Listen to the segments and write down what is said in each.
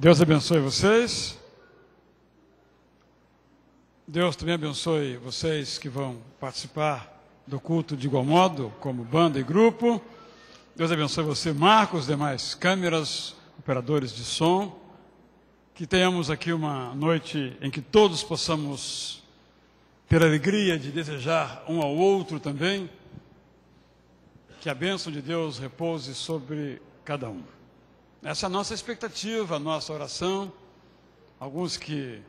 Deus abençoe vocês. Deus também abençoe vocês que vão participar do culto de igual modo, como banda e grupo. Deus abençoe você, Marcos, demais câmeras, operadores de som. Que tenhamos aqui uma noite em que todos possamos ter a alegria de desejar um ao outro também que a bênção de Deus repouse sobre cada um. Essa é a nossa expectativa, a nossa oração. Alguns que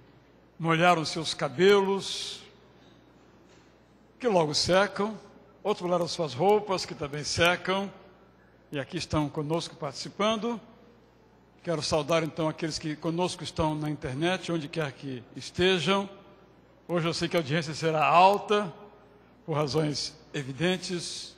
molharam seus cabelos, que logo secam, outros molharam suas roupas, que também secam, e aqui estão conosco participando. Quero saudar então aqueles que conosco estão na internet, onde quer que estejam. Hoje eu sei que a audiência será alta, por razões evidentes.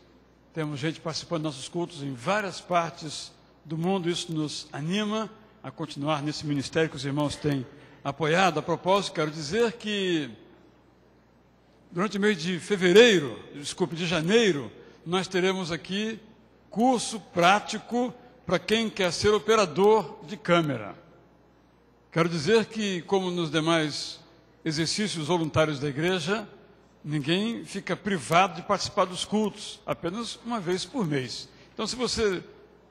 Temos gente participando dos nossos cultos em várias partes do mundo, isso nos anima a continuar nesse ministério que os irmãos têm apoiado. A propósito, quero dizer que durante o mês de de janeiro, nós teremos aqui curso prático para quem quer ser operador de câmera. Quero dizer que, como nos demais exercícios voluntários da igreja, ninguém fica privado de participar dos cultos, apenas uma vez por mês. Então, se você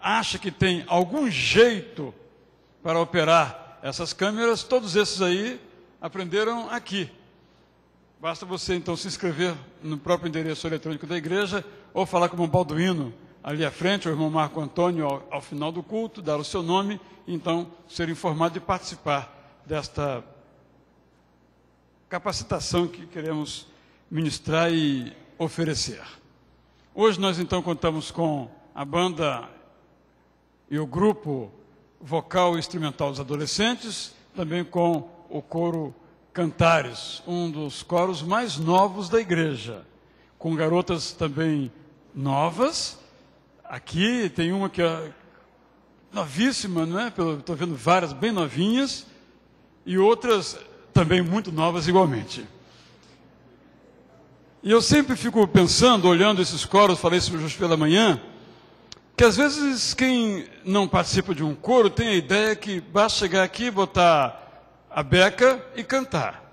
acha que tem algum jeito para operar essas câmeras, todos esses aí aprenderam aqui. Basta você, então, se inscrever no próprio endereço eletrônico da igreja ou falar com o irmão Balduino ali à frente, ou o irmão Marco Antônio ao final do culto, dar o seu nome e, então, ser informado de participar desta capacitação que queremos ministrar e oferecer. Hoje nós, então, contamos com a banda e o grupo vocal e instrumental dos adolescentes, também com o coro Cantares, um dos coros mais novos da igreja, com garotas também novas. Aqui tem uma que é novíssima, não é? Estou vendo várias bem novinhas, e outras também muito novas igualmente. E eu sempre fico pensando, olhando esses coros, falei isso hoje pela manhã, que às vezes quem não participa de um coro tem a ideia que basta chegar aqui, botar a beca e cantar.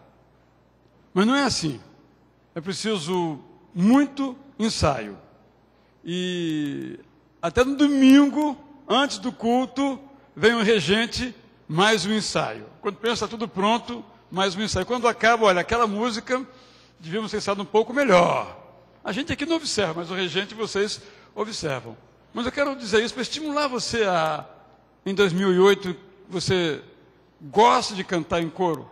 Mas não é assim. É preciso muito ensaio. E até no domingo, antes do culto, vem o regente, mais um ensaio. Quando pensa tudo pronto, mais um ensaio. Quando acaba, olha, aquela música, devíamos ter estado um pouco melhor. A gente aqui não observa, mas o regente vocês observam. Mas eu quero dizer isso para estimular você em 2008, você gosta de cantar em coro?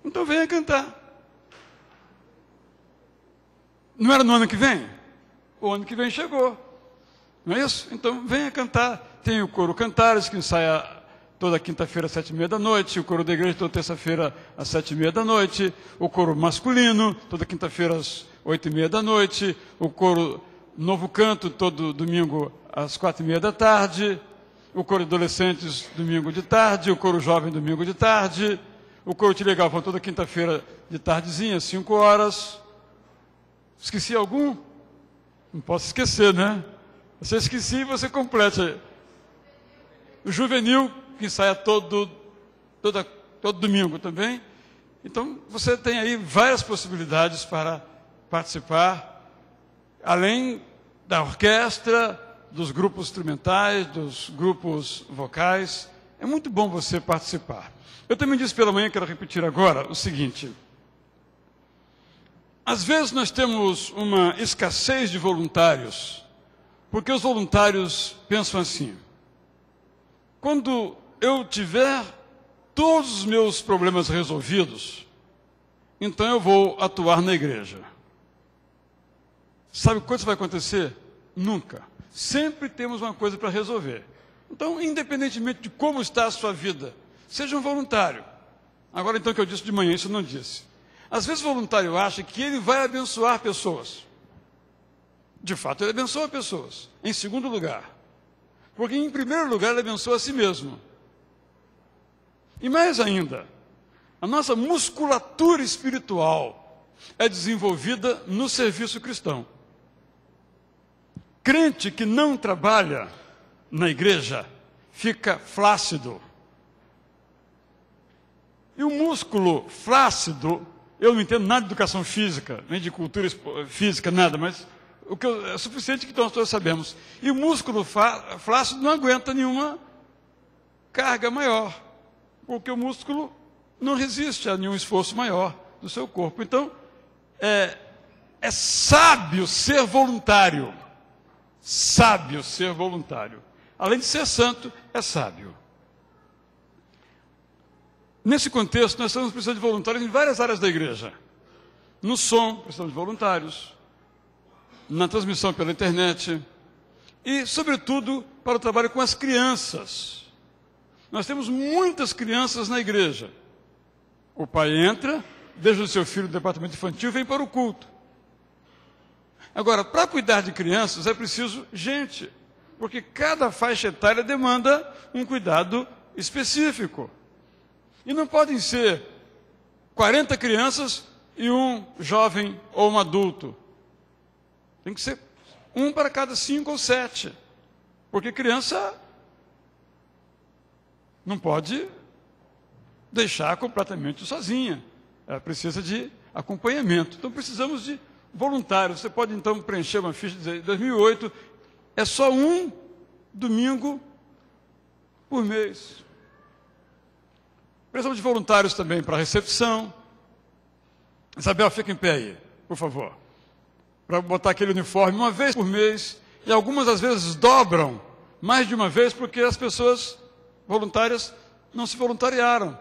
Então venha cantar. Não era no ano que vem? O ano que vem chegou. Não é isso? Então venha cantar. Tem o coro Cantares, que ensaia toda quinta-feira às 7h30, o coro da igreja toda terça-feira às 7h30, o coro masculino, toda quinta-feira às 8h30, o coro Novo Canto, todo domingo às 4h30, o coro adolescentes, domingo de tarde, o coro jovem, domingo de tarde, o coro Te Legal, toda quinta-feira de tardezinha, às 5 horas. Esqueci algum? Não posso esquecer, né? Se eu esqueci, você completa. O juvenil, que ensaia todo domingo também. Então, você tem aí várias possibilidades para participar, além da orquestra, dos grupos instrumentais, dos grupos vocais. É muito bom você participar. Eu também disse pela manhã, quero repetir agora, o seguinte. Às vezes nós temos uma escassez de voluntários, porque os voluntários pensam assim: quando eu tiver todos os meus problemas resolvidos, então eu vou atuar na igreja. Sabe quando isso vai acontecer? Nunca. Sempre temos uma coisa para resolver. Então, independentemente de como está a sua vida, seja um voluntário. Agora, então, que eu disse de manhã, isso eu não disse. Às vezes o voluntário acha que ele vai abençoar pessoas. De fato, ele abençoa pessoas. Em segundo lugar. Porque, em primeiro lugar, ele abençoa a si mesmo. E mais ainda, a nossa musculatura espiritual é desenvolvida no serviço cristão. Crente que não trabalha na igreja fica flácido. E o músculo flácido, eu não entendo nada de educação física, nem de cultura física, nada, mas é suficiente que nós todos sabemos. E o músculo flácido não aguenta nenhuma carga maior, porque o músculo não resiste a nenhum esforço maior do seu corpo. Então, é sábio ser voluntário. Sábio ser voluntário. Além de ser santo, é sábio. Nesse contexto, nós estamos precisando de voluntários em várias áreas da igreja. No som, precisamos de voluntários. Na transmissão pela internet. E, sobretudo, para o trabalho com as crianças. Nós temos muitas crianças na igreja. O pai entra, deixa o seu filho no departamento infantil e vem para o culto. Agora, para cuidar de crianças é preciso gente, porque cada faixa etária demanda um cuidado específico. E não podem ser 40 crianças e um jovem ou um adulto. Tem que ser um para cada 5 ou 7. Porque criança não pode deixar completamente sozinha. Ela precisa de acompanhamento. Então precisamos de voluntários. Você pode então preencher uma ficha e dizer, 2008 é só um domingo por mês. Precisamos de voluntários também para a recepção. Isabel, fica em pé aí, por favor. Para botar aquele uniforme uma vez por mês. E algumas às vezes dobram mais de uma vez porque as pessoas voluntárias não se voluntariaram.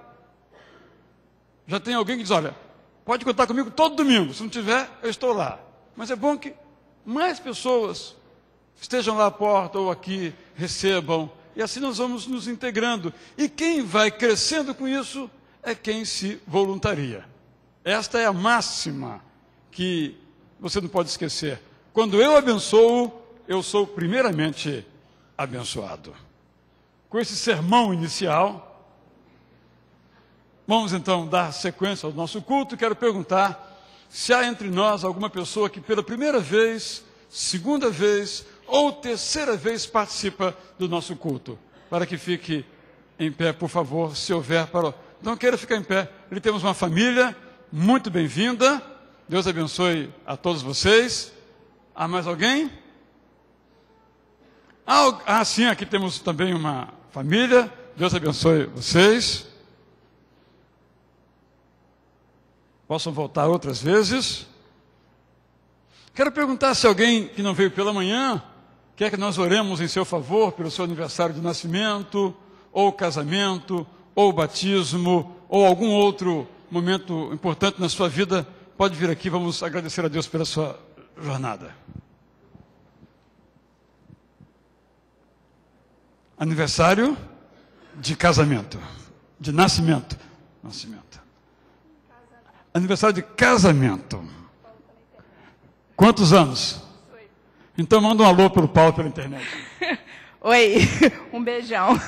Já tem alguém que diz, olha, pode contar comigo todo domingo. Se não tiver, eu estou lá. Mas é bom que mais pessoas estejam lá à porta ou aqui, recebam. E assim nós vamos nos integrando. E quem vai crescendo com isso é quem se voluntaria. Esta é a máxima que você não pode esquecer. Quando eu abençoo, eu sou primeiramente abençoado. Com esse sermão inicial, vamos então dar sequência ao nosso culto. Quero perguntar se há entre nós alguma pessoa que pela primeira vez, segunda vez ou terceira vez participa do nosso culto. Para que fique em pé, por favor, se houver. Não queira ficar em pé. Ali temos uma família muito bem-vinda. Deus abençoe a todos vocês. Há mais alguém? Sim, aqui temos também uma família. Deus abençoe vocês. Possam voltar outras vezes. Quero perguntar se alguém que não veio pela manhã quer que nós oremos em seu favor pelo seu aniversário de nascimento, ou casamento, ou batismo, ou algum outro momento importante na sua vida. Pode vir aqui, vamos agradecer a Deus pela sua jornada. Aniversário de casamento, de nascimento. Aniversário de casamento. Quantos anos? Então manda um alô para o Paulo pela internet. Oi, um beijão.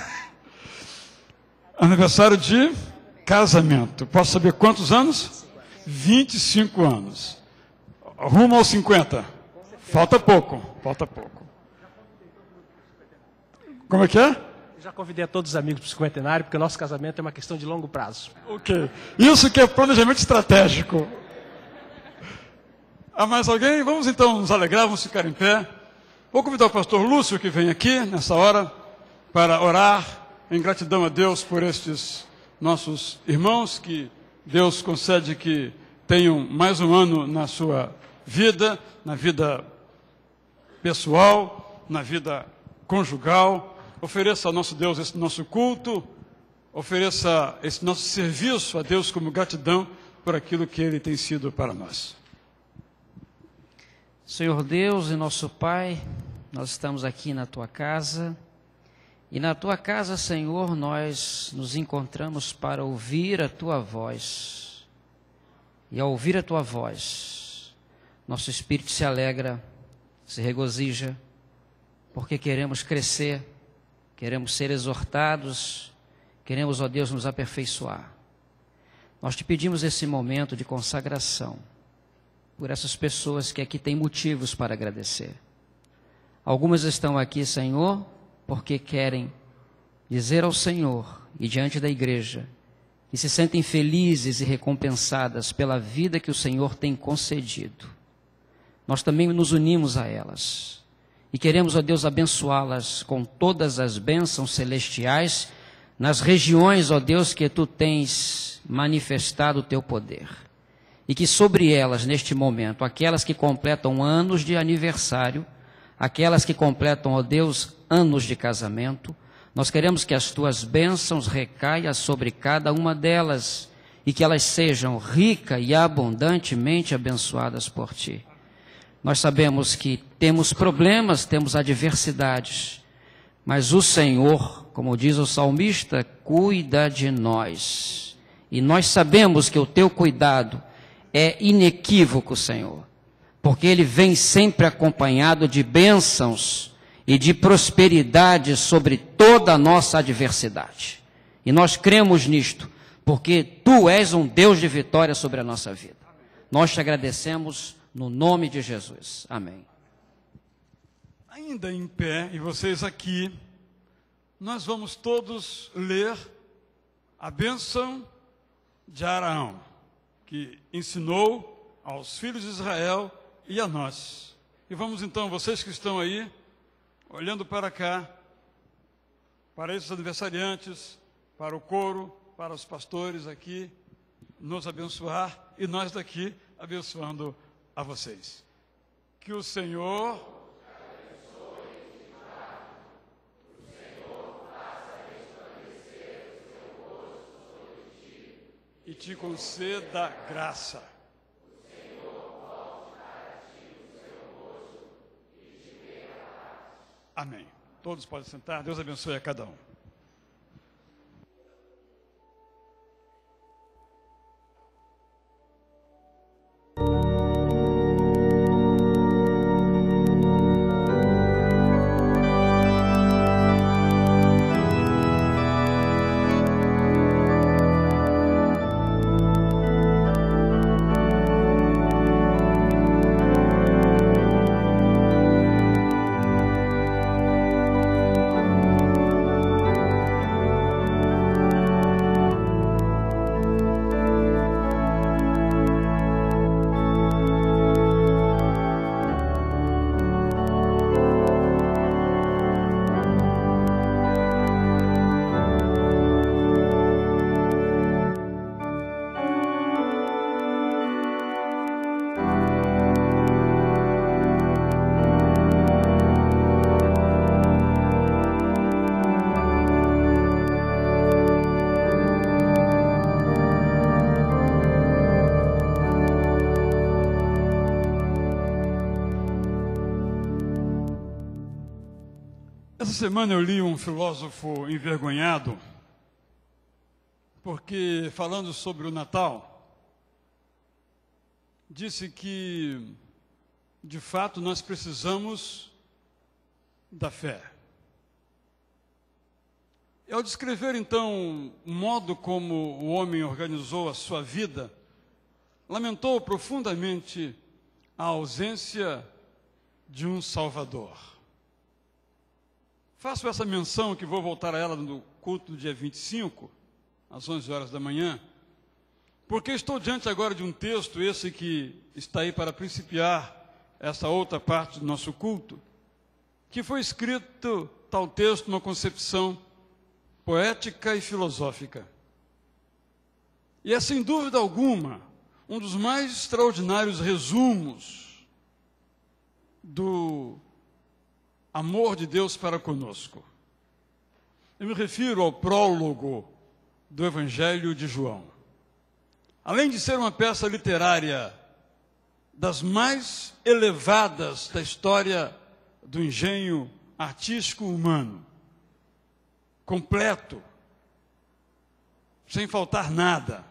Aniversário de casamento. Posso saber quantos anos? 25 anos. Rumo aos 50. Falta pouco. Como é que é? Já convidei a todos os amigos para o cinquentenário, porque o nosso casamento é uma questão de longo prazo. Ok. Isso que é planejamento estratégico. Há mais alguém? Vamos então nos alegrar, vamos ficar em pé. Vou convidar o pastor Lúcio, que vem aqui nessa hora, para orar em gratidão a Deus por estes nossos irmãos, que Deus concede que tenham mais um ano na sua vida, na vida pessoal, na vida conjugal. Ofereça ao nosso Deus esse nosso culto, ofereça esse nosso serviço a Deus como gratidão por aquilo que Ele tem sido para nós. Senhor Deus e nosso Pai, nós estamos aqui na Tua casa, e na Tua casa, Senhor, nós nos encontramos para ouvir a Tua voz. E ao ouvir a Tua voz, nosso espírito se alegra, se regozija, porque queremos crescer, queremos ser exortados, queremos, ó Deus, nos aperfeiçoar. Nós te pedimos esse momento de consagração por essas pessoas que aqui têm motivos para agradecer. Algumas estão aqui, Senhor, porque querem dizer ao Senhor e diante da igreja e se sentem felizes e recompensadas pela vida que o Senhor tem concedido. Nós também nos unimos a elas e queremos, ó Deus, abençoá-las com todas as bênçãos celestiais nas regiões, ó Deus, que Tu tens manifestado o Teu poder. E que sobre elas, neste momento, aquelas que completam anos de aniversário, aquelas que completam, ó Deus, anos de casamento, nós queremos que as Tuas bênçãos recaiam sobre cada uma delas e que elas sejam rica e abundantemente abençoadas por Ti. Nós sabemos que temos problemas, temos adversidades, mas o Senhor, como diz o salmista, cuida de nós. E nós sabemos que o Teu cuidado é inequívoco, Senhor, porque Ele vem sempre acompanhado de bênçãos e de prosperidade sobre toda a nossa adversidade. E nós cremos nisto, porque Tu és um Deus de vitória sobre a nossa vida. Nós Te agradecemos no nome de Jesus. Amém. Ainda em pé, e vocês aqui, nós vamos todos ler a bênção de Araão, que ensinou aos filhos de Israel e a nós. E vamos então, vocês que estão aí, olhando para cá, para esses aniversariantes, para o coro, para os pastores aqui, nos abençoar, e nós daqui abençoando a vocês. Que o Senhor e te conceda graça. Amém. Todos podem sentar. Deus abençoe a cada um. Essa semana eu li um filósofo envergonhado, porque falando sobre o Natal, disse que, de fato, nós precisamos da fé. E ao descrever, então, o modo como o homem organizou a sua vida, lamentou profundamente a ausência de um Salvador. Faço essa menção, que vou voltar a ela no culto do dia 25, às 11 horas da manhã, porque estou diante agora de um texto, esse que está aí para principiar essa outra parte do nosso culto, que foi escrito, tal texto, numa concepção poética e filosófica. E é, sem dúvida alguma, um dos mais extraordinários resumos do amor de Deus para conosco. Eu me refiro ao prólogo do Evangelho de João. Além de ser uma peça literária das mais elevadas da história do engenho artístico humano, completo, sem faltar nada,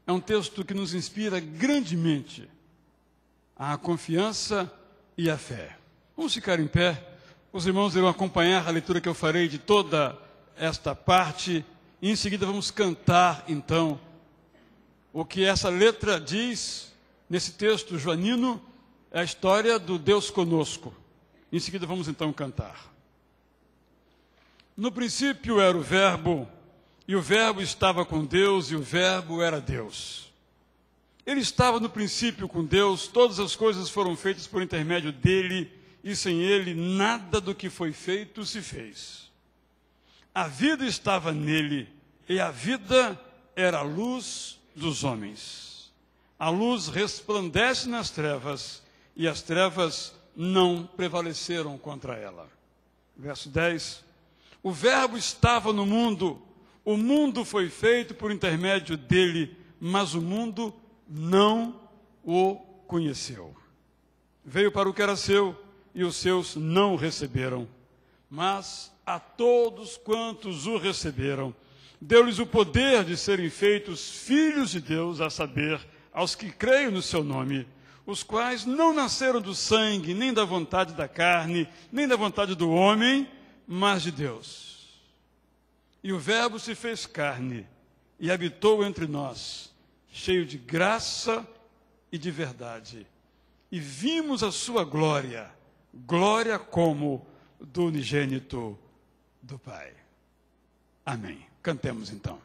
é um texto que nos inspira grandemente a confiança e a fé. Vamos ficar em pé. Os irmãos irão acompanhar a leitura que eu farei de toda esta parte, e em seguida vamos cantar, então, o que essa letra diz nesse texto joanino, é a história do Deus conosco. Em seguida vamos, então, cantar. No princípio era o Verbo, E o Verbo estava com Deus, e o Verbo era Deus. Ele estava no princípio com Deus, todas as coisas foram feitas por intermédio dele, e sem ele nada do que foi feito se fez. A vida estava nele, e a vida era a luz dos homens. A luz resplandece nas trevas, e as trevas não prevaleceram contra ela. Verso 10. O Verbo estava no mundo, o mundo foi feito por intermédio dele, mas o mundo não o conheceu. Veio para o que era seu, e os seus não o receberam. Mas a todos quantos o receberam, deu-lhes o poder de serem feitos filhos de Deus, a saber, aos que creem no seu nome, os quais não nasceram do sangue, nem da vontade da carne, nem da vontade do homem, mas de Deus. E o Verbo se fez carne e habitou entre nós, cheio de graça e de verdade. E vimos a sua glória, glória como do unigênito do Pai. Amém. Cantemos então.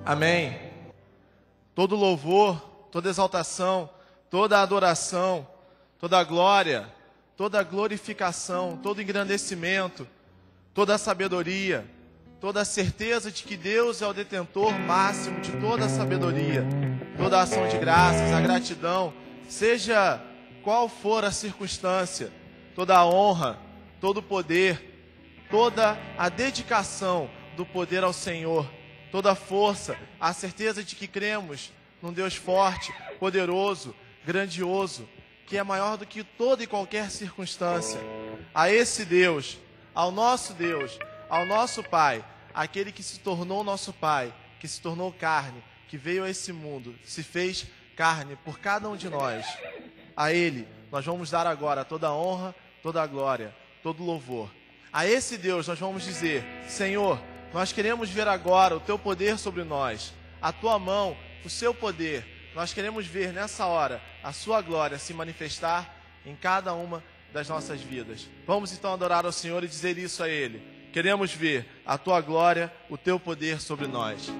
Amém. Todo louvor, toda exaltação, toda adoração, toda glória, toda glorificação, todo engrandecimento, toda sabedoria, toda a certeza de que Deus é o detentor máximo de toda a sabedoria, toda a ação de graças, a gratidão, seja qual for a circunstância, toda a honra, todo o poder, toda a dedicação do poder ao Senhor, toda a força, a certeza de que cremos num Deus forte, poderoso, grandioso, que é maior do que toda e qualquer circunstância. A esse Deus, ao nosso Pai, aquele que se tornou nosso Pai, que se tornou carne, que veio a esse mundo, se fez carne por cada um de nós. A Ele nós vamos dar agora toda a honra, toda a glória, todo o louvor. A esse Deus nós vamos dizer: Senhor, nós queremos ver agora o Teu poder sobre nós, a Tua mão, o Seu poder. Nós queremos ver nessa hora a Sua glória se manifestar em cada uma das nossas vidas. Vamos então adorar ao Senhor e dizer isso a Ele. Queremos ver a Tua glória, o Teu poder sobre nós.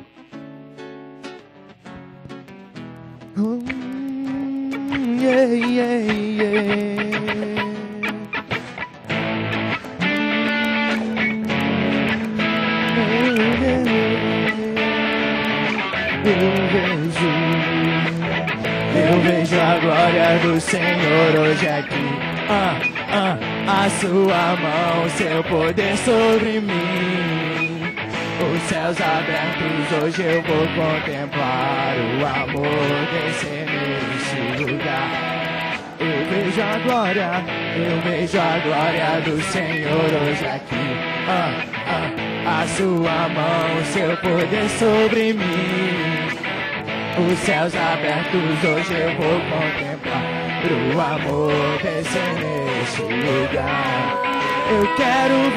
Yeah, yeah, yeah. Eu vejo a glória do Senhor hoje aqui. A sua mão, seu poder sobre mim. Os céus abertos, hoje eu vou contemplar o amor descer neste lugar. Eu vejo a glória do Senhor hoje aqui. A sua mão, seu poder sobre mim. Os céus abertos, hoje eu vou contemplar o amor descer neste lugar. Eu quero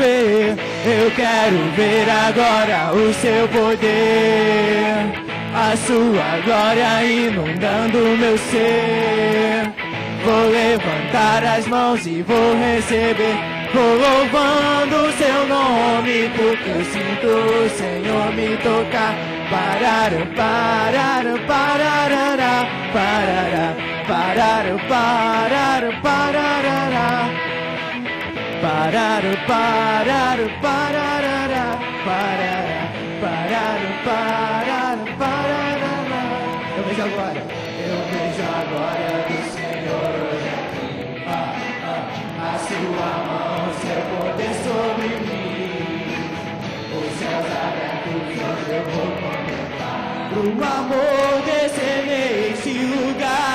ver agora o seu poder, a sua glória inundando o meu ser. Vou levantar as mãos e vou receber, vou louvando o seu nome, porque eu sinto o Senhor me tocar. Parará, parará, parará, parará, parará, parará, parará. Parará, parará, parará, parará, parará, parará, parará. Eu vejo a glória do Senhor hoje aqui. A sua mão, seu poder sobre mim. Os céus abertos, hoje eu vou contemplar o amor descer neste lugar.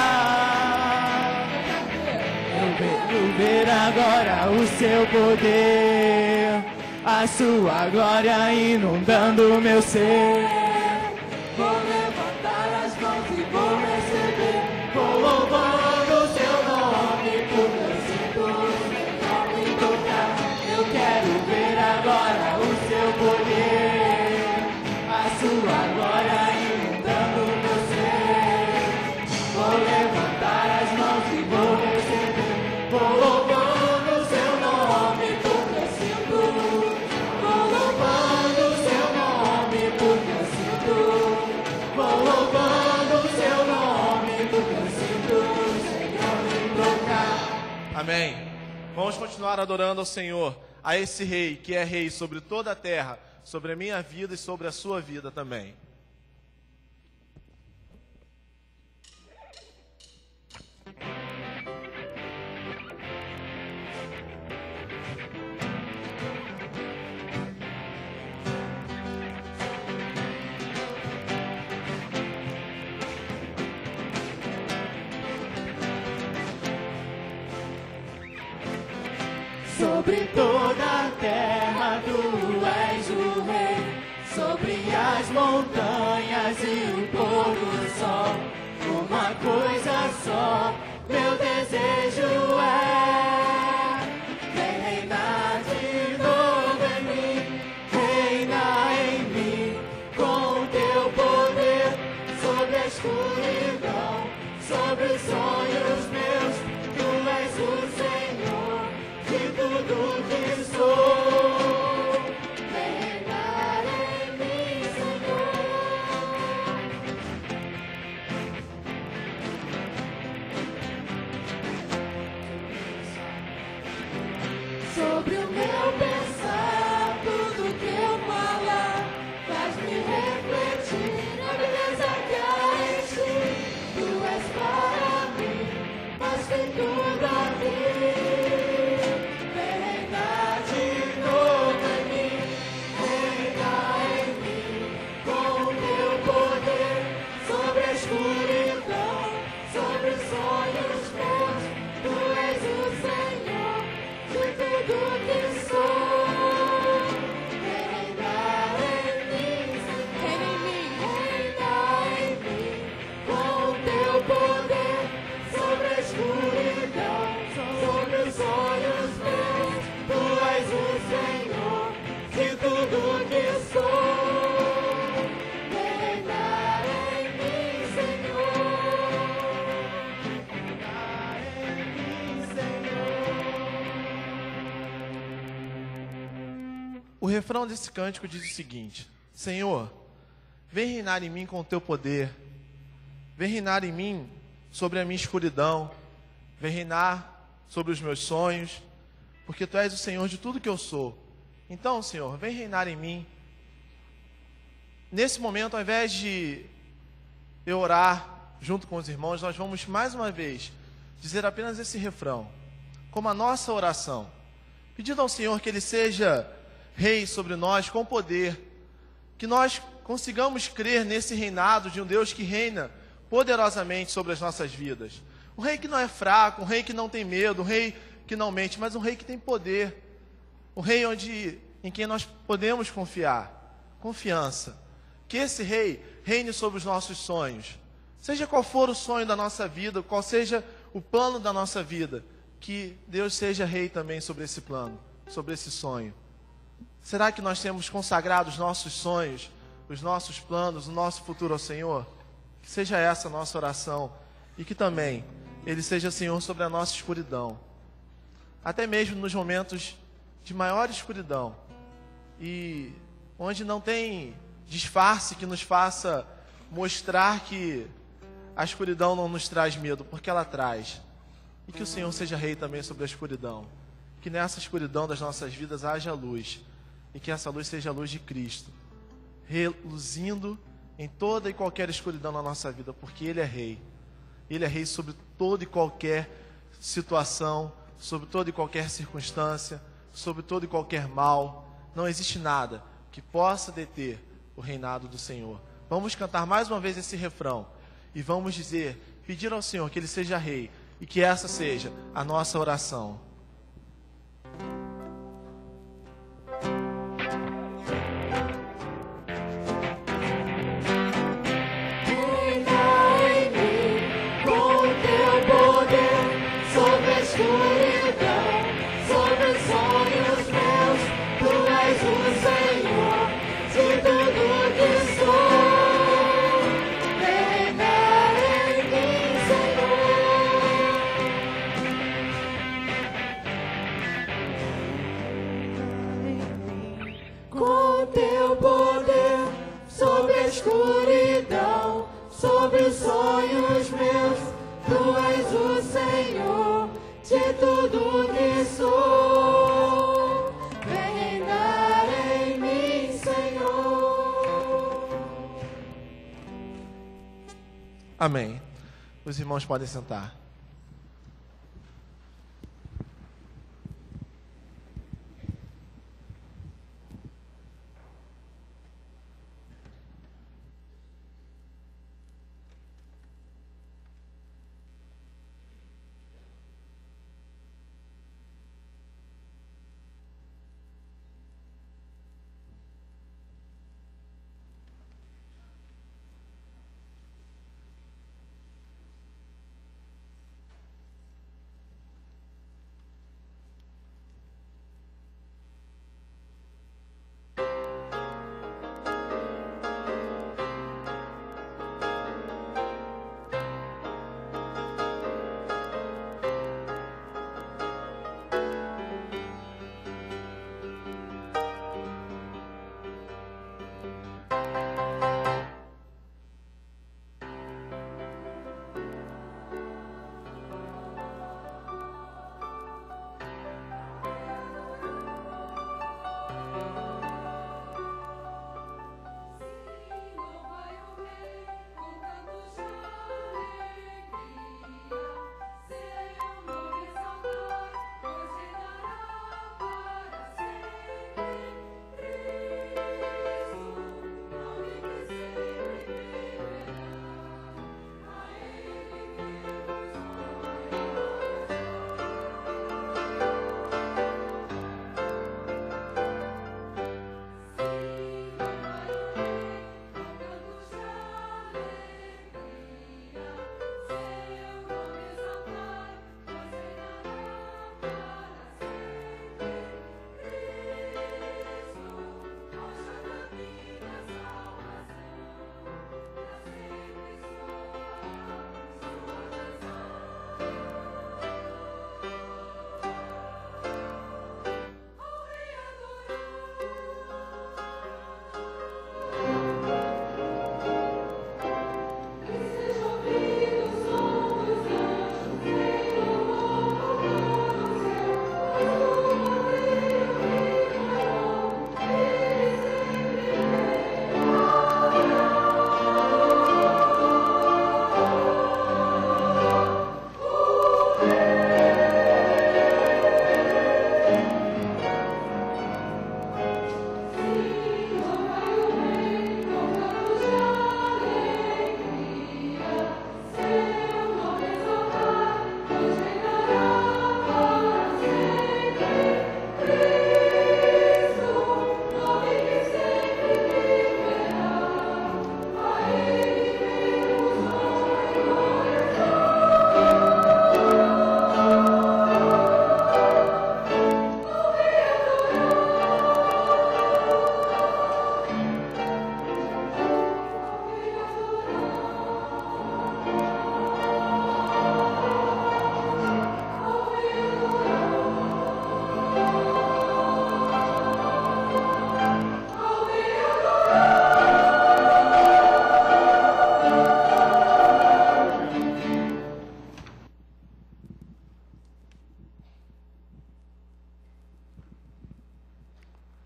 Ver agora o seu poder, a sua glória inundando o meu ser. Vou levantar as mãos e vou receber, vou louvando o seu nome, porque eu sinto o Senhor me tocar. Eu quero ver agora o seu poder, a sua glória inundando o meu ser. Vou levantar as mãos e vou receber, vou louvando o seu nome, porque eu sinto. Vou louvando o seu nome, porque eu sinto. Vou louvando o seu nome, porque eu sinto o Senhor me tocar. Amém. Vamos continuar adorando ao Senhor, a esse Rei, que é Rei sobre toda a terra, sobre a minha vida e sobre a sua vida também. Sobre toda a terra tu és o Rei, sobre as montanhas e o pôr do sol. Uma coisa só, meu desejo é: vem reinar de novo em mim, reina em mim, com o teu poder, sobre a escuridão, sobre os sonhos meus. Tu és o Senhor de tudo que sou. Vem reinar em mim, Senhor. sobre o meu pensar, tudo que eu falar, faz-me refletir na beleza que há em ti. Tu és para mim, mas que tudo aqui. Vem reinar de novo em mim, reinar em mim, com o teu poder, sobre a escuridão, sobre os sonhos meus. Tu és o Senhor de tudo que sou. Reinar em mim, reinar em mim, com o teu poder, sobre a escuridão, sobre os sonhos meus. Tu és o Senhor de tudo que sou. Reinar em mim, Senhor. Reinar em mim, Senhor. O refrão desse cântico diz o seguinte: Senhor, vem reinar em mim com o teu poder, vem reinar em mim sobre a minha escuridão, vem reinar sobre os meus sonhos, porque tu és o Senhor de tudo que eu sou. Então, Senhor, vem reinar em mim. Nesse momento, ao invés de eu orar junto com os irmãos, nós vamos mais uma vez dizer apenas esse refrão, como a nossa oração, pedindo ao Senhor que Ele seja Rei sobre nós com poder, que nós consigamos crer nesse reinado de um Deus que reina poderosamente sobre as nossas vidas. Um Rei que não é fraco, um Rei que não tem medo, um Rei que não mente, mas um Rei que tem poder. Um Rei em quem nós podemos confiar. Confiança. Que esse Rei reine sobre os nossos sonhos. Seja qual for o sonho da nossa vida, qual seja o plano da nossa vida, que Deus seja Rei também sobre esse plano, sobre esse sonho. Será que nós temos consagrado os nossos sonhos, os nossos planos, o nosso futuro ao Senhor? Que seja essa a nossa oração e que também Ele seja Senhor sobre a nossa escuridão. Até mesmo nos momentos de maior escuridão e onde não tem disfarce que nos faça mostrar que a escuridão não nos traz medo, porque ela traz. E que o Senhor seja Rei também sobre a escuridão. Que nessa escuridão das nossas vidas haja luz. E que essa luz seja a luz de Cristo, reluzindo em toda e qualquer escuridão na nossa vida, porque Ele é Rei. Ele é Rei sobre toda e qualquer situação, sobre toda e qualquer circunstância, sobre todo e qualquer mal. Não existe nada que possa deter o reinado do Senhor. Vamos cantar mais uma vez esse refrão e vamos dizer, pedir ao Senhor que Ele seja Rei e que essa seja a nossa oração. Escuridão sobre os sonhos meus, tu és o Senhor de tudo que sou. Vem reinar em mim, Senhor. Amém. Os irmãos podem sentar.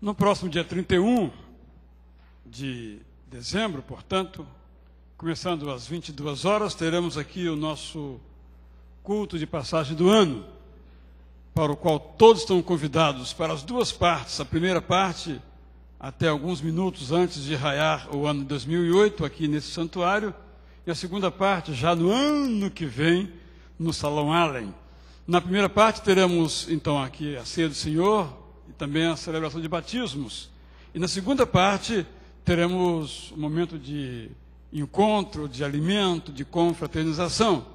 No próximo dia 31 de dezembro, portanto, começando às 22 horas, teremos aqui o nosso culto de passagem do ano, para o qual todos estão convidados para as duas partes. A primeira parte, até alguns minutos antes de raiar o ano 2008, aqui nesse santuário, e a segunda parte, já no ano que vem, no Salão Allen. Na primeira parte, teremos, então, aqui a Ceia do Senhor e também a celebração de batismos. E na segunda parte, teremos um momento de encontro, de alimento, de confraternização,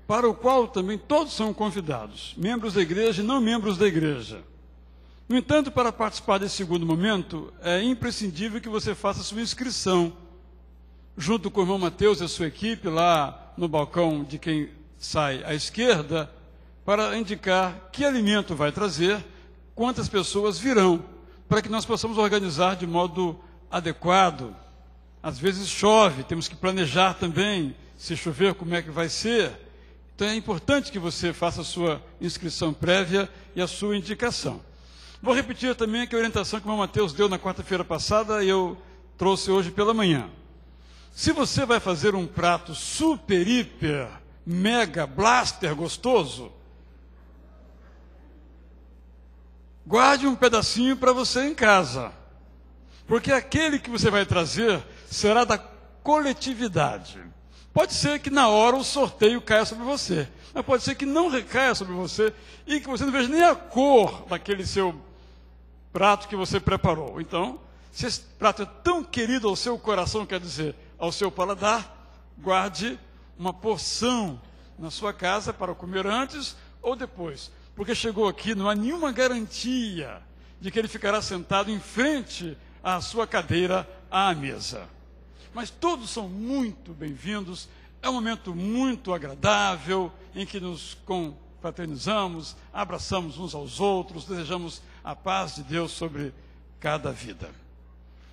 para o qual também todos são convidados, membros da igreja e não membros da igreja. No entanto, para participar desse segundo momento, é imprescindível que você faça sua inscrição, junto com o irmão Mateus e a sua equipe, lá no balcão de quem sai à esquerda, para indicar que alimento vai trazer, quantas pessoas virão, para que nós possamos organizar de modo adequado. Às vezes chove, temos que planejar também, se chover, como é que vai ser. Então é importante que você faça a sua inscrição prévia e a sua indicação. Vou repetir também que a orientação que o irmão Mateus deu na quarta-feira passada e eu trouxe hoje pela manhã. Se você vai fazer um prato super, hiper, mega, blaster gostoso, guarde um pedacinho para você em casa, porque aquele que você vai trazer será da coletividade. Pode ser que na hora o sorteio caia sobre você, mas pode ser que não recaia sobre você e que você não veja nem a cor daquele seu prato que você preparou. Então, se esse prato é tão querido ao seu coração, quer dizer, ao seu paladar, guarde uma porção na sua casa para comer antes ou depois. Porque chegou aqui, não há nenhuma garantia de que ele ficará sentado em frente à sua cadeira à mesa. Mas todos são muito bem-vindos, é um momento muito agradável, em que nos confraternizamos, abraçamos uns aos outros, desejamos a paz de Deus sobre cada vida.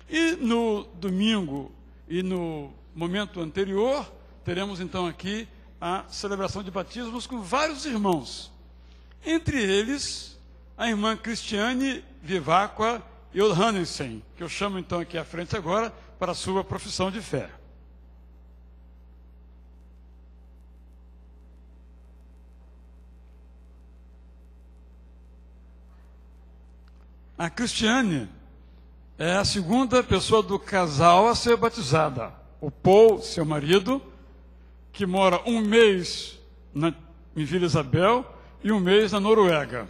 E no domingo e no momento anterior, teremos então aqui a celebração de batismos com vários irmãos. Entre eles, a irmã Cristiane Vivacqua Johannessen, que eu chamo então aqui à frente agora, para a sua profissão de fé. A Cristiane é a segunda pessoa do casal a ser batizada. O Paul, seu marido, que mora um mês em Vila Isabel e um mês na Noruega,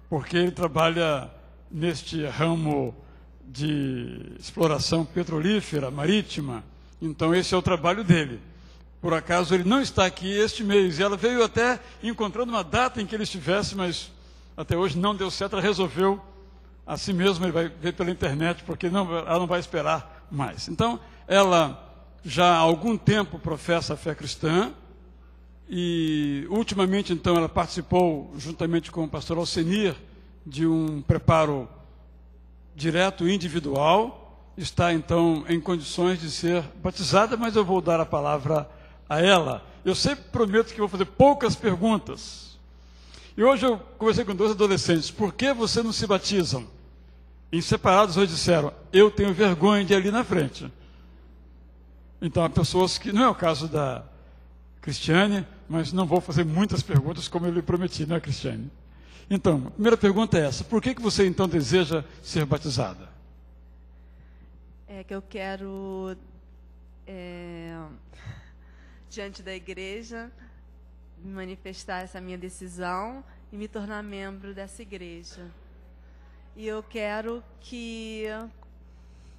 porque ele trabalha neste ramo de exploração petrolífera, marítima. Então esse é o trabalho dele. Por acaso ele não está aqui este mês, e ela veio até encontrando uma data em que ele estivesse, mas até hoje não deu certo, ela resolveu assim mesmo, ele vai ver pela internet, porque ela não vai esperar mais. Então, ela já há algum tempo professa a fé cristã, e ultimamente, então, ela participou, juntamente com o pastor Alcenir, de um preparo direto individual, está, então, em condições de ser batizada, mas eu vou dar a palavra a ela. Eu sempre prometo que vou fazer poucas perguntas. E hoje eu conversei com 2 adolescentes. Por que vocês não se batizam? Em separados, hoje disseram, eu tenho vergonha de ir ali na frente. Então, há pessoas que, não é o caso da Cristiane, mas não vou fazer muitas perguntas como eu lhe prometi, não é, Cristiane? Então, a primeira pergunta é essa. Por que você, então, deseja ser batizada? É que eu quero, diante da igreja, manifestar essa minha decisão e me tornar membro dessa igreja. E eu quero que,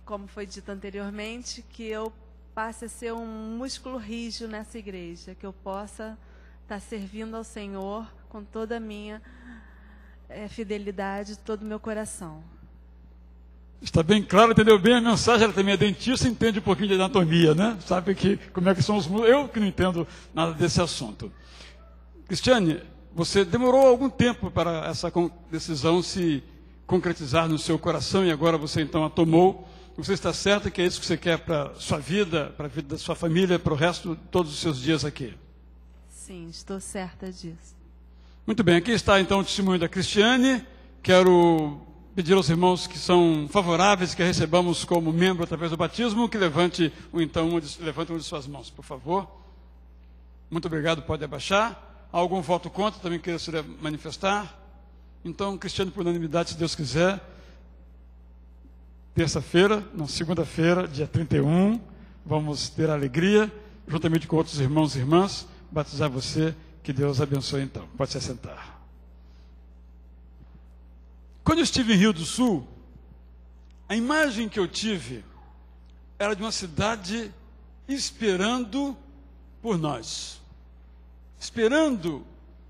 como foi dito anteriormente, que eu passe a ser um músculo rígido nessa igreja, que eu possa estar servindo ao Senhor com toda a minha fidelidade, todo o meu coração. Está bem claro, entendeu bem a mensagem. Ela também é dentista, entende um pouquinho de anatomia, né? Sabe como é que são os músculos. Eu que não entendo nada desse assunto. Cristiane, você demorou algum tempo para essa decisão se concretizar no seu coração e agora você então a tomou. Você está certa que é isso que você quer para a sua vida, para a vida da sua família, para o resto de todos os seus dias aqui? Sim, estou certa disso. Muito bem, aqui está então o testemunho da Cristiane. Quero pedir aos irmãos que são favoráveis, que a recebamos como membro através do batismo, que levante uma de suas mãos, por favor. Muito obrigado, pode abaixar. Há algum voto contra, também queira se manifestar? Então, Cristiano, por unanimidade, se Deus quiser, segunda-feira, dia 31, vamos ter a alegria, juntamente com outros irmãos e irmãs, batizar você. Que Deus abençoe então. Pode se assentar. Quando eu estive em Rio do Sul, a imagem que eu tive era de uma cidade esperando por nós. Esperando,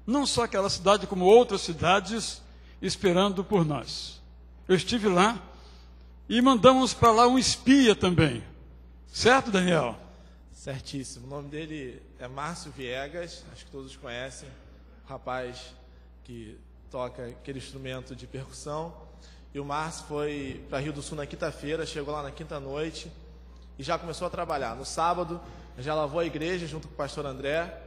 não só aquela cidade, como outras cidades, esperando por nós. Eu estive lá e mandamos para lá um espia também. Certo, Daniel? Certíssimo. O nome dele é Márcio Viegas, acho que todos conhecem, o rapaz que toca aquele instrumento de percussão. E o Márcio foi para Rio do Sul na quinta-feira, chegou lá na quinta-noite e já começou a trabalhar. No sábado, já lavou a igreja junto com o pastor André.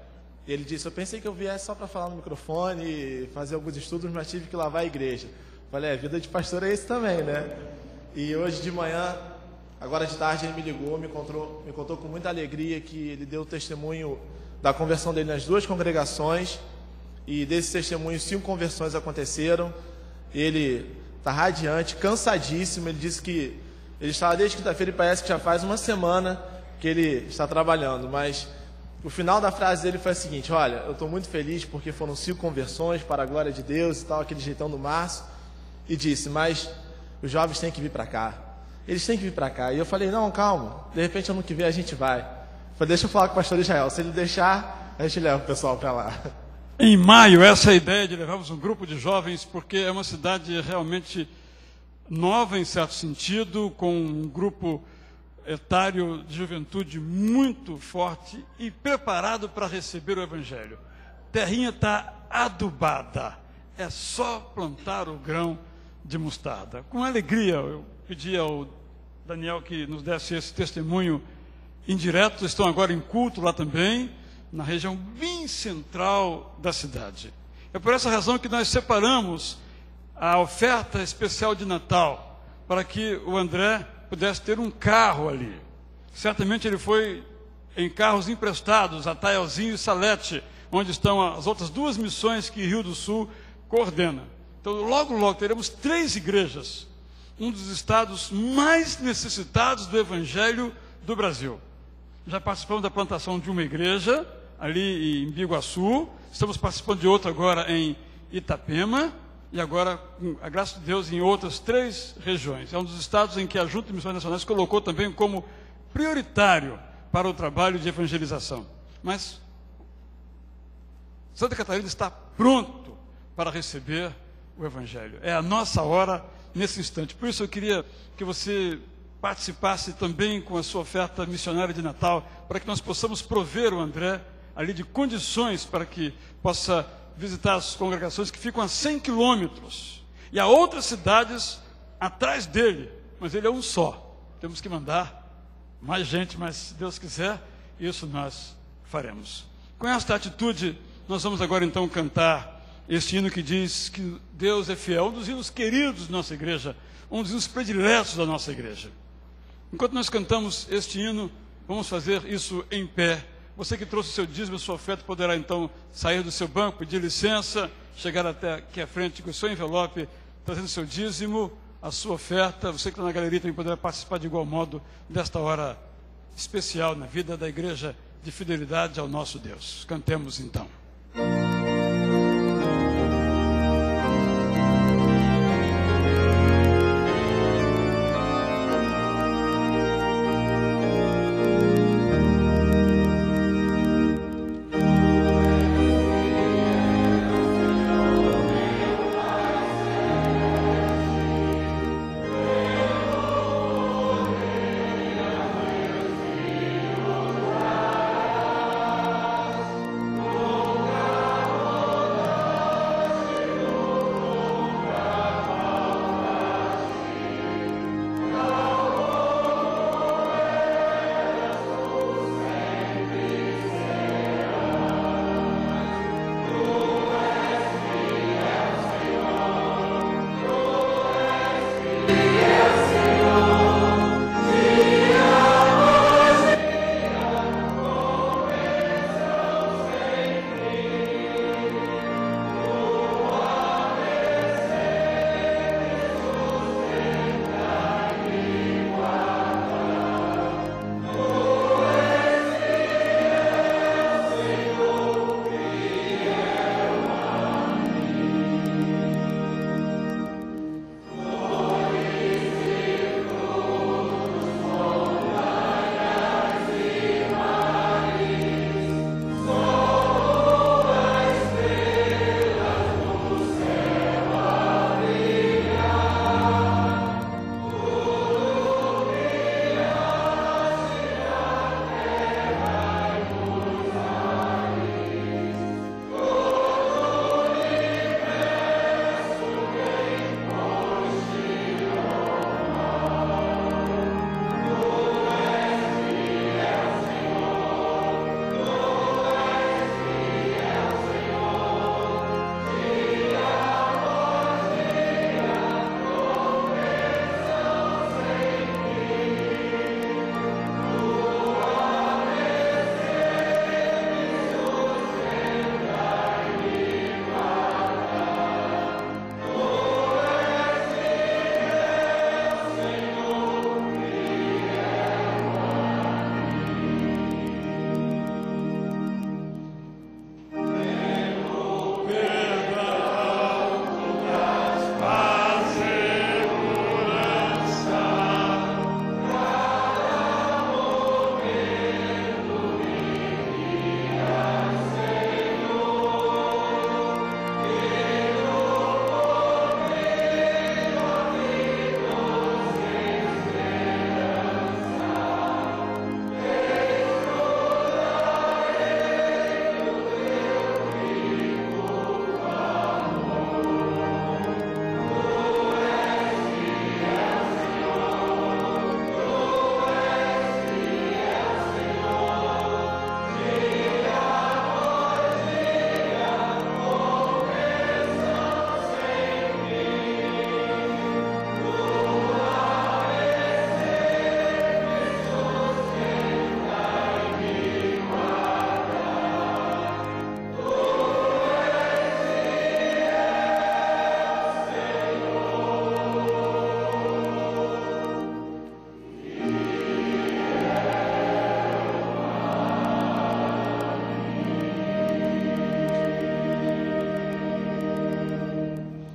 E ele disse, eu pensei que eu viesse só para falar no microfone e fazer alguns estudos, mas tive que lavar a igreja. Falei, a vida de pastor é isso também, né? E hoje de manhã, agora de tarde, ele me ligou, me contou com muita alegria que ele deu o testemunho da conversão dele nas duas congregações. E desse testemunho, 5 conversões aconteceram. Ele está radiante, cansadíssimo. Ele disse que ele estava desde quinta-feira e parece que já faz uma semana que ele está trabalhando. Mas o final da frase dele foi o seguinte, olha, eu estou muito feliz porque foram 5 conversões para a glória de Deus e tal, aquele jeitão do Márcio. E disse, mas os jovens têm que vir para cá. Eles têm que vir para cá. E eu falei, não, calma, de repente ano que vem a gente vai. Eu falei, deixa eu falar com o pastor Israel, se ele deixar, a gente leva o pessoal para lá. Em maio, essa é a ideia de levarmos um grupo de jovens, porque é uma cidade realmente nova em certo sentido, com um grupo etário de juventude muito forte e preparado para receber o Evangelho. Terrinha está adubada, é só plantar o grão de mostarda. Com alegria, eu pedi ao Daniel que nos desse esse testemunho indireto, estão agora em culto lá também, na região bem central da cidade. É por essa razão que nós separamos a oferta especial de Natal, para que o André pudesse ter um carro ali. Certamente ele foi em carros emprestados, a Taialzinho e Salete, onde estão as outras 2 missões que Rio do Sul coordena. Então, logo teremos 3 igrejas, um dos estados mais necessitados do Evangelho do Brasil. Já participamos da plantação de uma igreja, ali em Biguaçu, estamos participando de outra agora em Itapema, e agora, com a graça de Deus, em outras 3 regiões. É um dos estados em que a Junta de Missões Nacionais colocou também como prioritário para o trabalho de evangelização. Mas Santa Catarina está pronto para receber o Evangelho. É a nossa hora nesse instante. Por isso eu queria que você participasse também com a sua oferta missionária de Natal, para que nós possamos prover o André ali de condições para que possa visitar as congregações que ficam a 100 quilômetros. E há outras cidades atrás dele, mas ele é um só. Temos que mandar mais gente, mas se Deus quiser, isso nós faremos. Com esta atitude, nós vamos agora então cantar este hino que diz que Deus é fiel, um dos hinos queridos da nossa igreja, um dos hinos prediletos da nossa igreja. Enquanto nós cantamos este hino, vamos fazer isso em pé. Você que trouxe o seu dízimo e sua oferta poderá então sair do seu banco, pedir licença, chegar até aqui à frente com o seu envelope, trazendo o seu dízimo, a sua oferta. Você que está na galeria também poderá participar de igual modo desta hora especial na vida da igreja de fidelidade ao nosso Deus. Cantemos então. Oh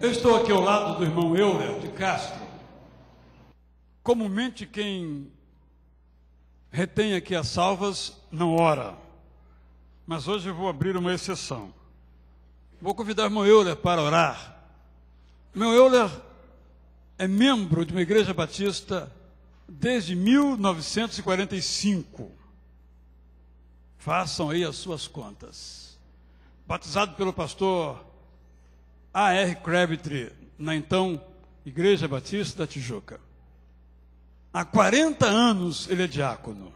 Eu estou aqui ao lado do irmão Euler de Castro. Comumente quem retém aqui as salvas não ora, mas hoje eu vou abrir uma exceção. Vou convidar o irmão Euler para orar. O irmão Euler é membro de uma igreja batista desde 1945. Façam aí as suas contas. Batizado pelo pastor A.R. Crabtree, na então Igreja Batista da Tijuca. Há 40 anos ele é diácono.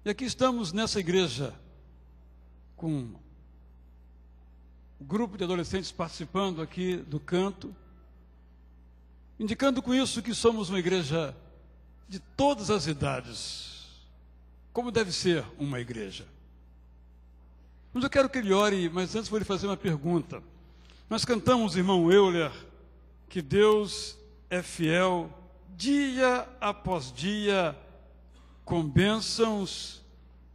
E aqui estamos nessa igreja com um grupo de adolescentes participando aqui do canto, indicando com isso que somos uma igreja de todas as idades, como deve ser uma igreja. Mas eu quero que ele ore, mas antes vou lhe fazer uma pergunta. Nós cantamos, irmão Euler, que Deus é fiel dia após dia, com bênçãos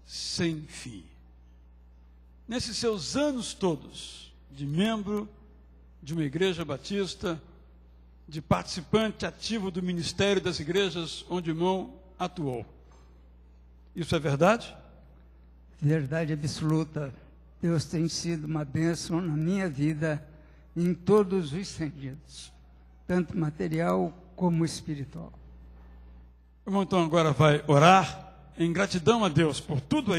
sem fim. Nesses seus anos todos, de membro de uma igreja batista, de participante ativo do ministério das igrejas onde o irmão atuou. Isso é verdade? Verdade absoluta. Deus tem sido uma bênção na minha vida em todos os sentidos, tanto material como espiritual. O irmão então agora vai orar em gratidão a Deus por tudo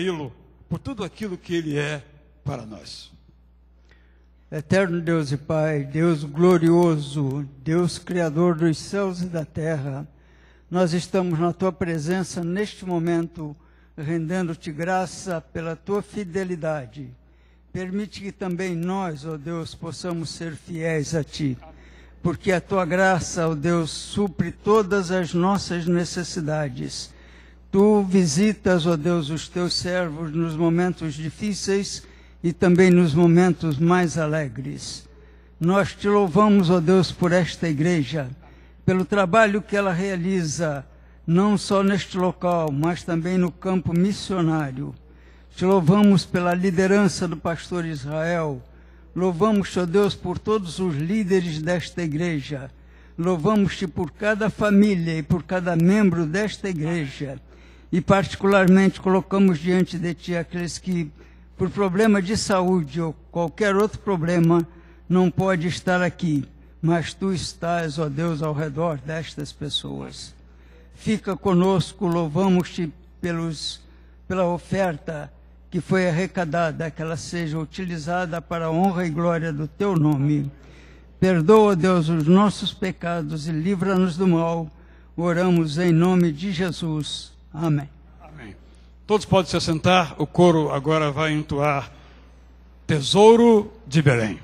aquilo que Ele é para nós. Eterno Deus e Pai, Deus glorioso, Deus Criador dos céus e da terra, nós estamos na Tua presença neste momento, rendendo-Te graça pela Tua fidelidade. Permite que também nós, ó Deus, possamos ser fiéis a Ti, porque a Tua graça, ó Deus, supre todas as nossas necessidades. Tu visitas, ó Deus, os Teus servos nos momentos difíceis e também nos momentos mais alegres. Nós Te louvamos, ó Deus, por esta igreja, pelo trabalho que ela realiza, não só neste local, mas também no campo missionário. Te louvamos pela liderança do pastor Israel. Louvamos-te, ó Deus, por todos os líderes desta igreja. Louvamos-te por cada família e por cada membro desta igreja. E particularmente colocamos diante de Ti aqueles que, por problema de saúde ou qualquer outro problema, não pode estar aqui. Mas Tu estás, ó Deus, ao redor destas pessoas. Fica conosco, louvamos-te pela oferta que foi arrecadada, que ela seja utilizada para a honra e glória do Teu nome. Perdoa, Deus, os nossos pecados e livra-nos do mal. Oramos em nome de Jesus. Amém. Amém. Todos podem se assentar, o coro agora vai entoar Tesouro de Belém.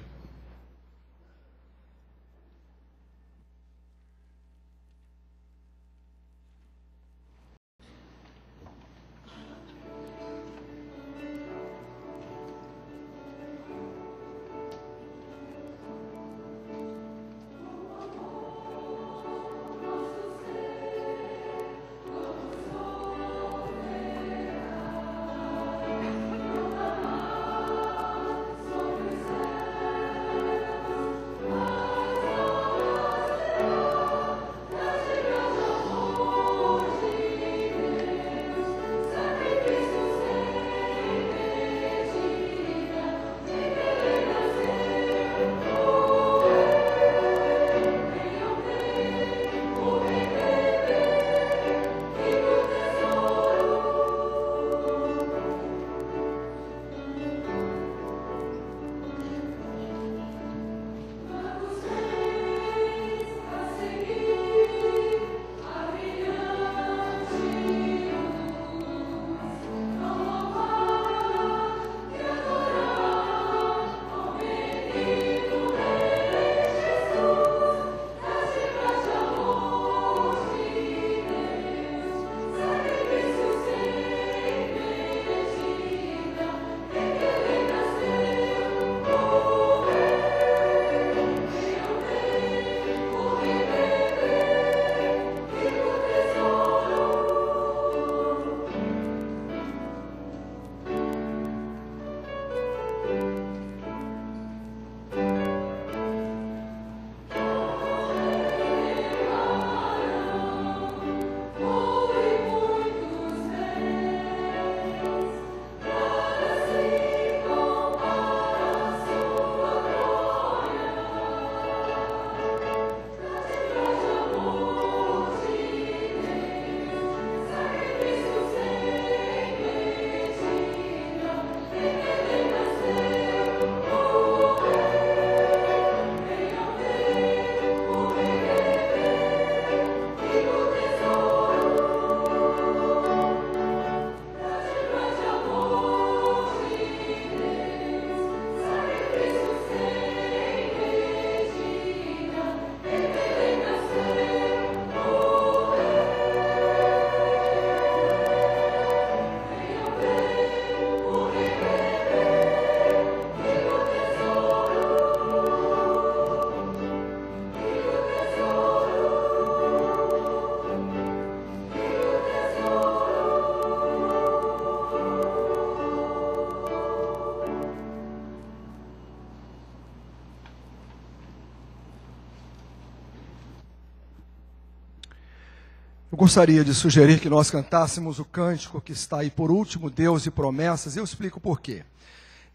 Eu gostaria de sugerir que nós cantássemos o cântico que está aí por último, Deus e Promessas, e eu explico por quê.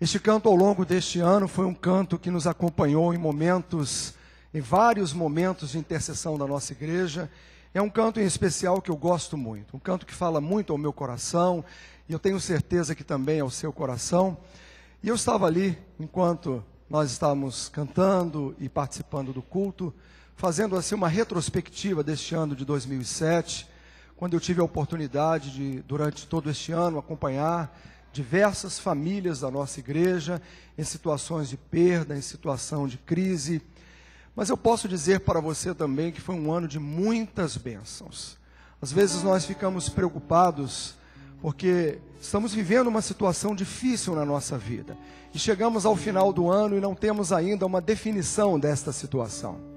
Este canto ao longo deste ano foi um canto que nos acompanhou em vários momentos de intercessão da nossa igreja. É um canto em especial que eu gosto muito, um canto que fala muito ao meu coração, e eu tenho certeza que também ao seu coração. E eu estava ali, enquanto nós estávamos cantando e participando do culto, fazendo assim uma retrospectiva deste ano de 2007, quando eu tive a oportunidade de, durante todo este ano, acompanhar diversas famílias da nossa igreja em situações de perda, em situação de crise. Mas eu posso dizer para você também que foi um ano de muitas bênçãos. Às vezes nós ficamos preocupados porque estamos vivendo uma situação difícil na nossa vida. E chegamos ao final do ano e não temos ainda uma definição desta situação.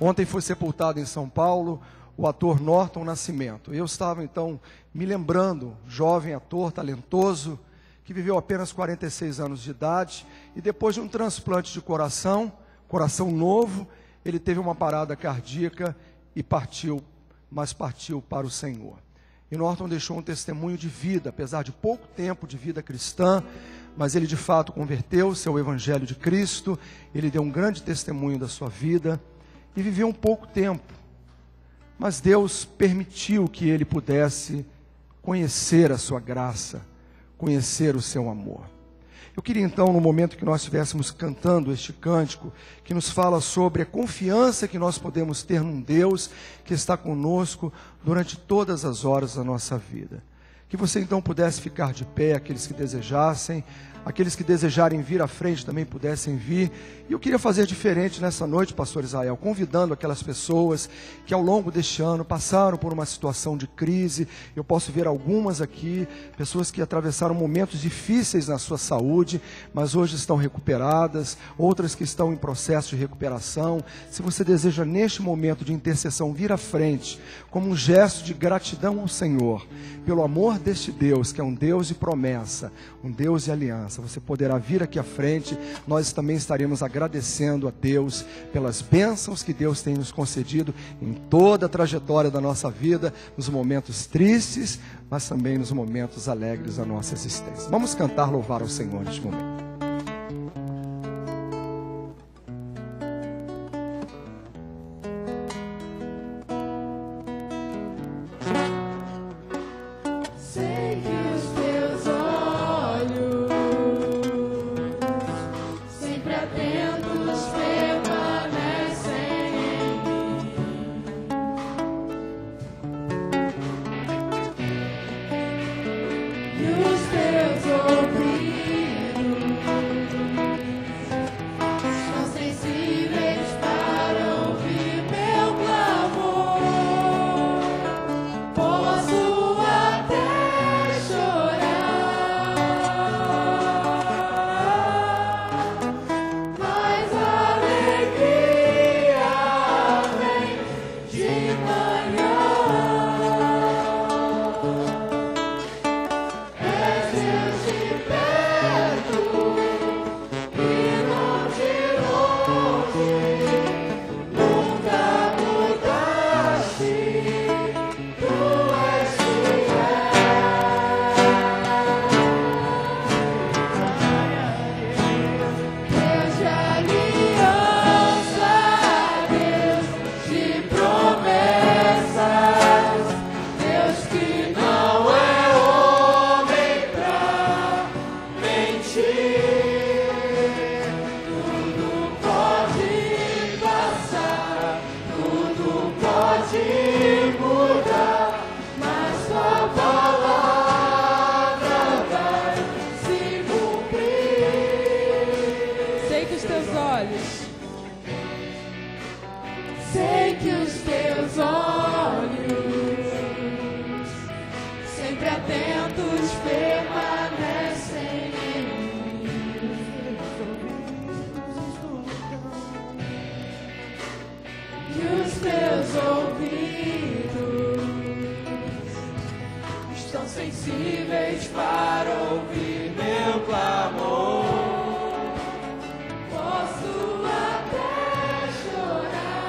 Ontem foi sepultado em São Paulo o ator Norton Nascimento. Eu estava então me lembrando, jovem ator, talentoso, que viveu apenas 46 anos de idade, e depois de um transplante de coração novo, ele teve uma parada cardíaca e partiu para o Senhor. E Norton deixou um testemunho de vida, apesar de pouco tempo de vida cristã, mas ele de fato converteu-se ao Evangelho de Cristo, ele deu um grande testemunho da sua vida, e viveu um pouco tempo. Mas Deus permitiu que ele pudesse conhecer a sua graça, conhecer o seu amor. Eu queria então, no momento que nós estivéssemos cantando este cântico, que nos fala sobre a confiança que nós podemos ter num Deus que está conosco durante todas as horas da nossa vida. Que você então pudesse ficar de pé, aqueles que desejassem, aqueles que desejarem vir à frente também pudessem vir. E eu queria fazer diferente nessa noite, pastor Israel, convidando aquelas pessoas que ao longo deste ano passaram por uma situação de crise. Eu posso ver algumas aqui, pessoas que atravessaram momentos difíceis na sua saúde, mas hoje estão recuperadas, outras que estão em processo de recuperação. Se você deseja neste momento de intercessão vir à frente, como um gesto de gratidão ao Senhor, pelo amor deste Deus, que é um Deus de promessa, um Deus de aliança, você poderá vir aqui à frente. Nós também estaremos agradecendo a Deus pelas bênçãos que Deus tem nos concedido em toda a trajetória da nossa vida, nos momentos tristes, mas também nos momentos alegres da nossa existência. Vamos cantar, louvar ao Senhor neste momento. Sensíveis para ouvir meu clamor. Posso até chorar,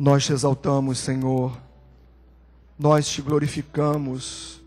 Nós te exaltamos, Senhor. Nós te glorificamos.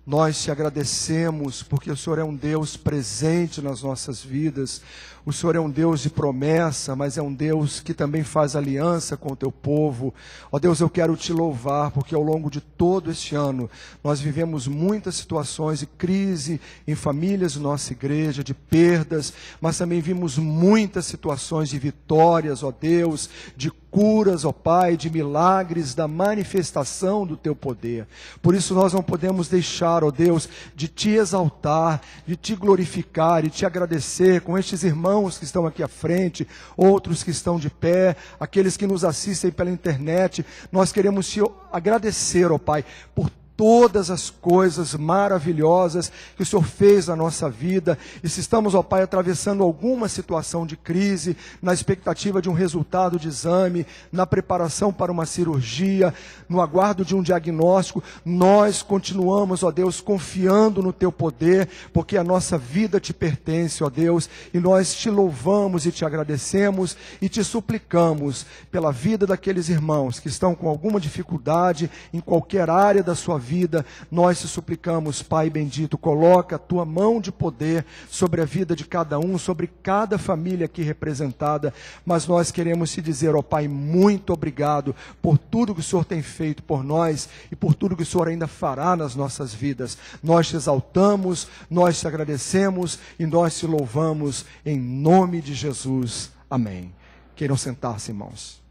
Nós te agradecemos, porque o Senhor é um Deus presente nas nossas vidas. O Senhor é um Deus de promessa, mas é um Deus que também faz aliança com o teu povo. Ó Deus, eu quero te louvar, porque ao longo de todo este ano, nós vivemos muitas situações de crise em famílias de nossa igreja, de perdas, mas também vimos muitas situações de vitórias, ó Deus, de curas, ó Pai, de milagres, da manifestação do teu poder. Por isso nós não podemos deixar, ó Deus, de te exaltar, de te glorificar e te agradecer com estes irmãos que estão aqui à frente, outros que estão de pé, aqueles que nos assistem pela internet. Nós queremos te agradecer, ó Pai, por todas as coisas maravilhosas que o Senhor fez na nossa vida. E se estamos, ó Pai, atravessando alguma situação de crise, na expectativa de um resultado de exame, na preparação para uma cirurgia, no aguardo de um diagnóstico, nós continuamos, ó Deus, confiando no teu poder, porque a nossa vida te pertence, ó Deus, e nós te louvamos e te agradecemos e te suplicamos pela vida daqueles irmãos que estão com alguma dificuldade em qualquer área da sua vida. Nós te suplicamos, Pai bendito, coloca a tua mão de poder sobre a vida de cada um, sobre cada família aqui representada, mas nós queremos te dizer, ó Pai, muito obrigado por tudo que o Senhor tem feito por nós e por tudo que o Senhor ainda fará nas nossas vidas. Nós te exaltamos, nós te agradecemos e nós te louvamos em nome de Jesus. Amém. Queiram sentar-se, irmãos.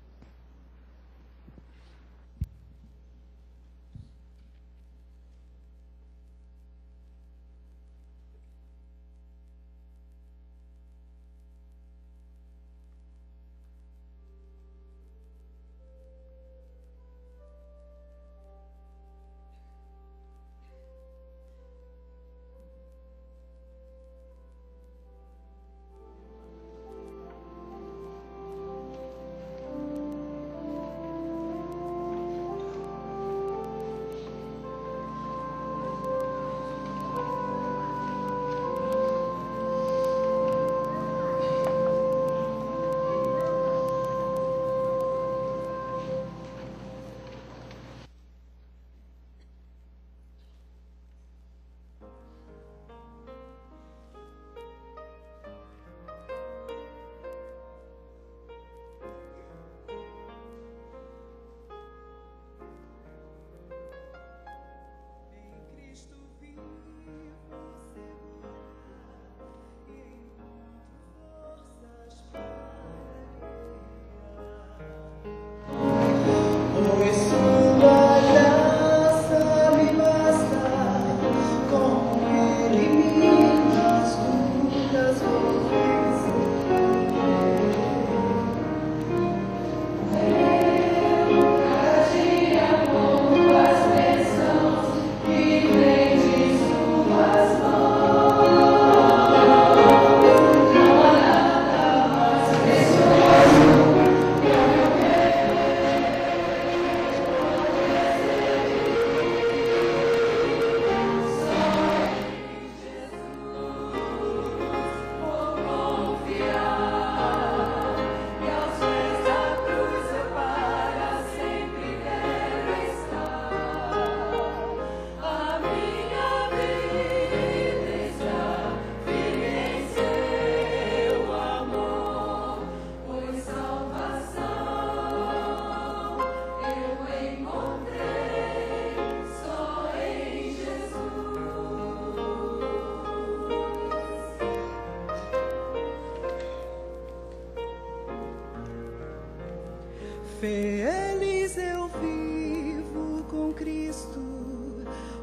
Feliz eu vivo com Cristo,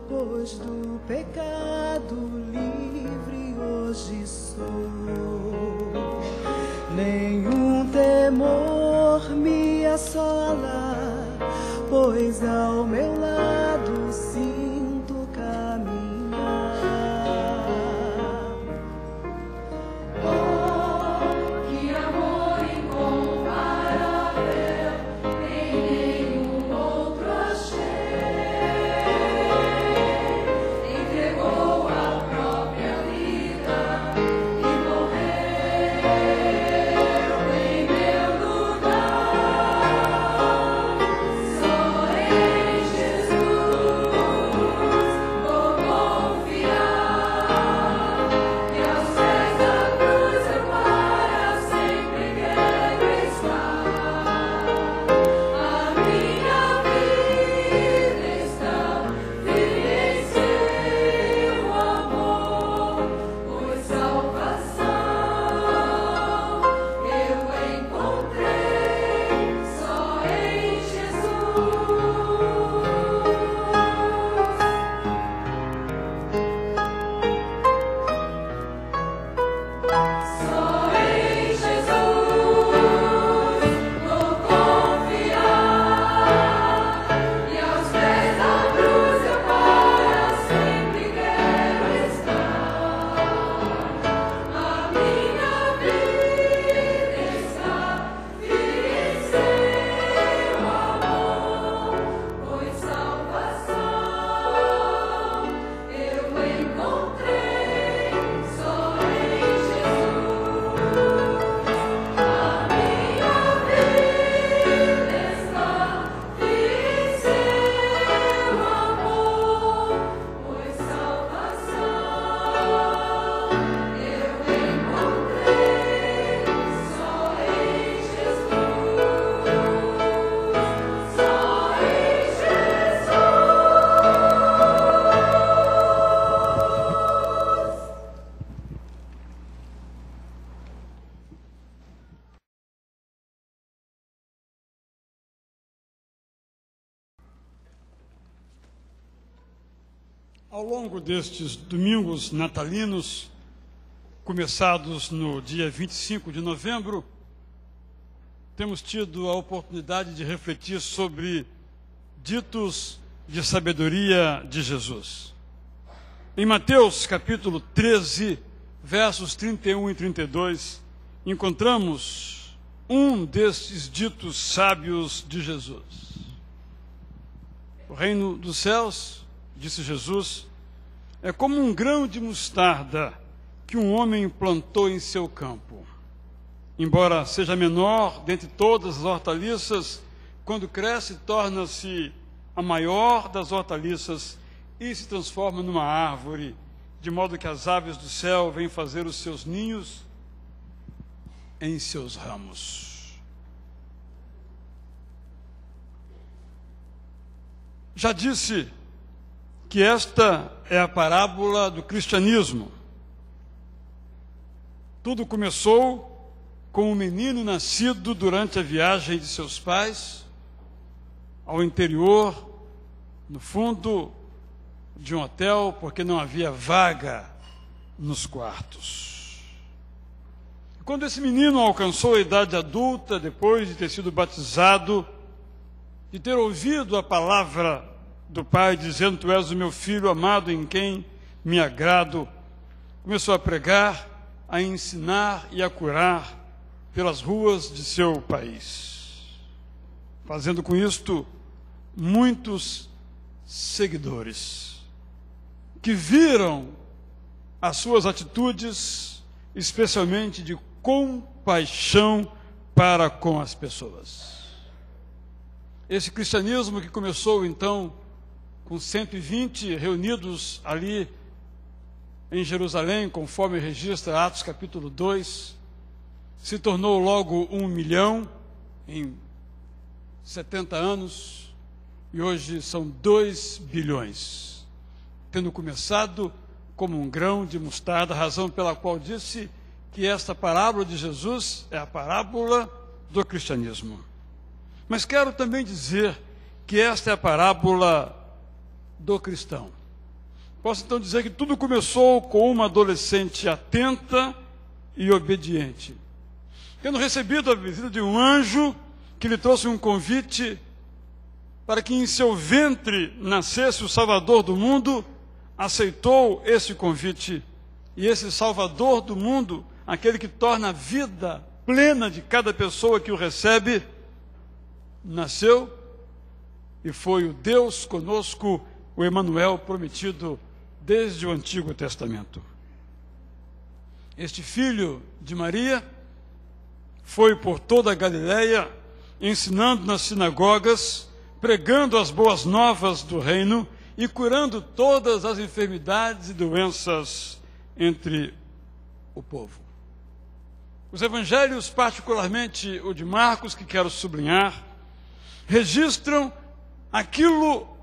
pois do pecado livre hoje sou. Nenhum temor me assola, pois ao meu lado sinto caminhar. Ao longo destes domingos natalinos, começados no dia 25 de novembro, temos tido a oportunidade de refletir sobre ditos de sabedoria de Jesus. Em Mateus capítulo 13, versos 31 e 32, encontramos um destes ditos sábios de Jesus. O reino dos céus, disse Jesus, é como um grão de mostarda que um homem plantou em seu campo. Embora seja menor dentre todas as hortaliças, quando cresce, torna-se a maior das hortaliças e se transforma numa árvore, de modo que as aves do céu vêm fazer os seus ninhos em seus ramos. Já disse que esta é a parábola do cristianismo. Tudo começou com um menino nascido durante a viagem de seus pais ao interior, no fundo de um hotel, porque não havia vaga nos quartos. Quando esse menino alcançou a idade adulta, depois de ter sido batizado, de ter ouvido a palavra do Pai dizendo: Tu és o meu filho amado em quem me agrado, começou a pregar, a ensinar e a curar pelas ruas de seu país, fazendo com isto muitos seguidores que viram as suas atitudes, especialmente de compaixão para com as pessoas. Esse cristianismo que começou então com 120 reunidos ali em Jerusalém, conforme registra Atos capítulo 2, se tornou logo 1 milhão em 70 anos, e hoje são 2 bilhões, tendo começado como um grão de mostarda, razão pela qual disse que esta parábola de Jesus é a parábola do cristianismo. Mas quero também dizer que esta é a parábola do cristão. Posso então dizer que tudo começou com uma adolescente atenta e obediente, tendo recebido a visita de um anjo que lhe trouxe um convite para que em seu ventre nascesse o Salvador do mundo. Aceitou esse convite, e esse Salvador do mundo, aquele que torna a vida plena de cada pessoa que o recebe, nasceu e foi o Deus conosco, o Emanuel prometido desde o Antigo Testamento. Este filho de Maria foi por toda a Galileia, ensinando nas sinagogas, pregando as boas novas do reino e curando todas as enfermidades e doenças entre o povo. Os evangelhos, particularmente o de Marcos, que quero sublinhar, registram aquilo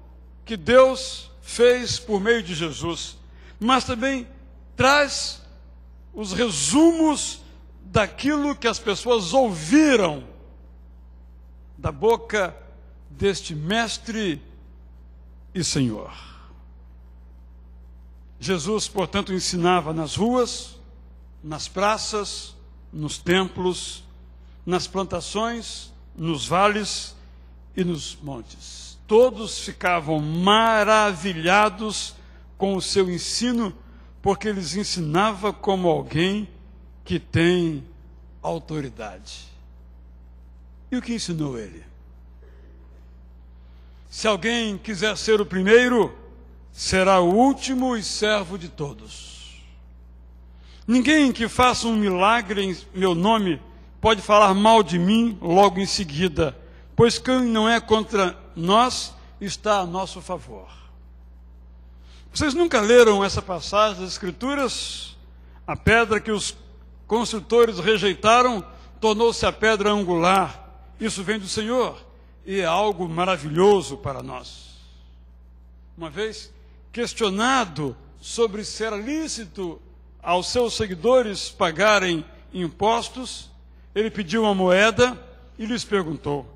que Deus fez por meio de Jesus, mas também traz os resumos daquilo que as pessoas ouviram da boca deste mestre e Senhor. Jesus, portanto, ensinava nas ruas, nas praças, nos templos, nas plantações, nos vales e nos montes. Todos ficavam maravilhados com o seu ensino, porque ele lhes ensinava como alguém que tem autoridade. E o que ensinou ele? Se alguém quiser ser o primeiro, será o último e servo de todos. Ninguém que faça um milagre em meu nome pode falar mal de mim logo em seguida, pois quem não é contra nós está a nosso favor. Vocês nunca leram essa passagem das Escrituras? A pedra que os construtores rejeitaram tornou-se a pedra angular. Isso vem do Senhor e é algo maravilhoso para nós. Uma vez questionado sobre se era lícito aos seus seguidores pagarem impostos, ele pediu uma moeda e lhes perguntou: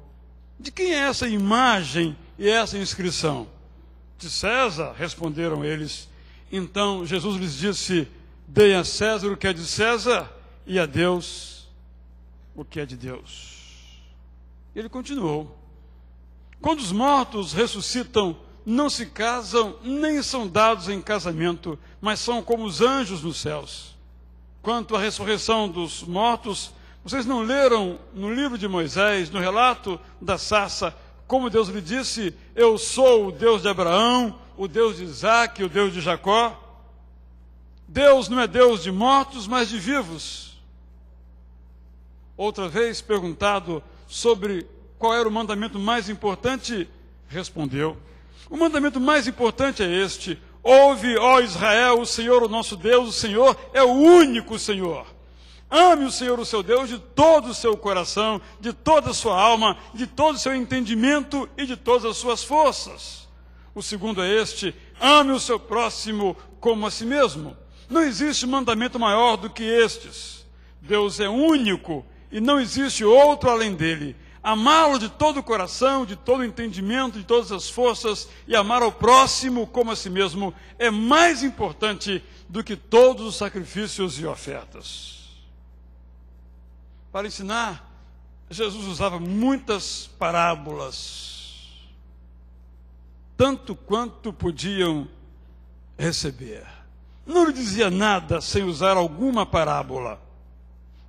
de quem é essa imagem e essa inscrição? De César, responderam eles. Então Jesus lhes disse: deem a César o que é de César e a Deus o que é de Deus. Ele continuou: quando os mortos ressuscitam, não se casam nem são dados em casamento, mas são como os anjos nos céus. Quanto à ressurreição dos mortos, vocês não leram no livro de Moisés, no relato da sarça, como Deus lhe disse: eu sou o Deus de Abraão, o Deus de Isaque, o Deus de Jacó? Deus não é Deus de mortos, mas de vivos. Outra vez perguntado sobre qual era o mandamento mais importante, respondeu: o mandamento mais importante é este: ouve, ó Israel, o Senhor, o nosso Deus, o Senhor é o único Senhor. Ame o Senhor, o seu Deus, de todo o seu coração, de toda a sua alma, de todo o seu entendimento e de todas as suas forças. O segundo é este: ame o seu próximo como a si mesmo. Não existe mandamento maior do que estes. Deus é único e não existe outro além dele. Amá-lo de todo o coração, de todo o entendimento, de todas as forças, e amar ao próximo como a si mesmo é mais importante do que todos os sacrifícios e ofertas. Para ensinar, Jesus usava muitas parábolas, tanto quanto podiam receber. Não lhe dizia nada sem usar alguma parábola,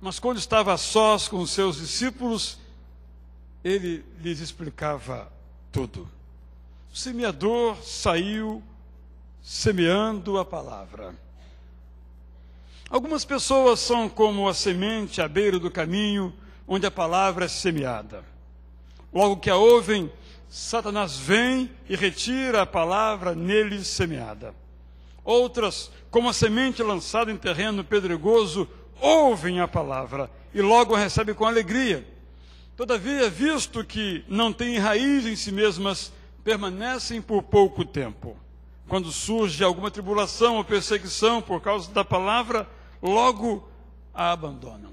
mas quando estava a sós com os seus discípulos, ele lhes explicava tudo. O semeador saiu semeando a palavra. Algumas pessoas são como a semente à beira do caminho, onde a palavra é semeada. Logo que a ouvem, Satanás vem e retira a palavra neles semeada. Outras, como a semente lançada em terreno pedregoso, ouvem a palavra e logo a recebem com alegria. Todavia, visto que não têm raiz em si mesmas, permanecem por pouco tempo. Quando surge alguma tribulação ou perseguição por causa da palavra, logo a abandonam.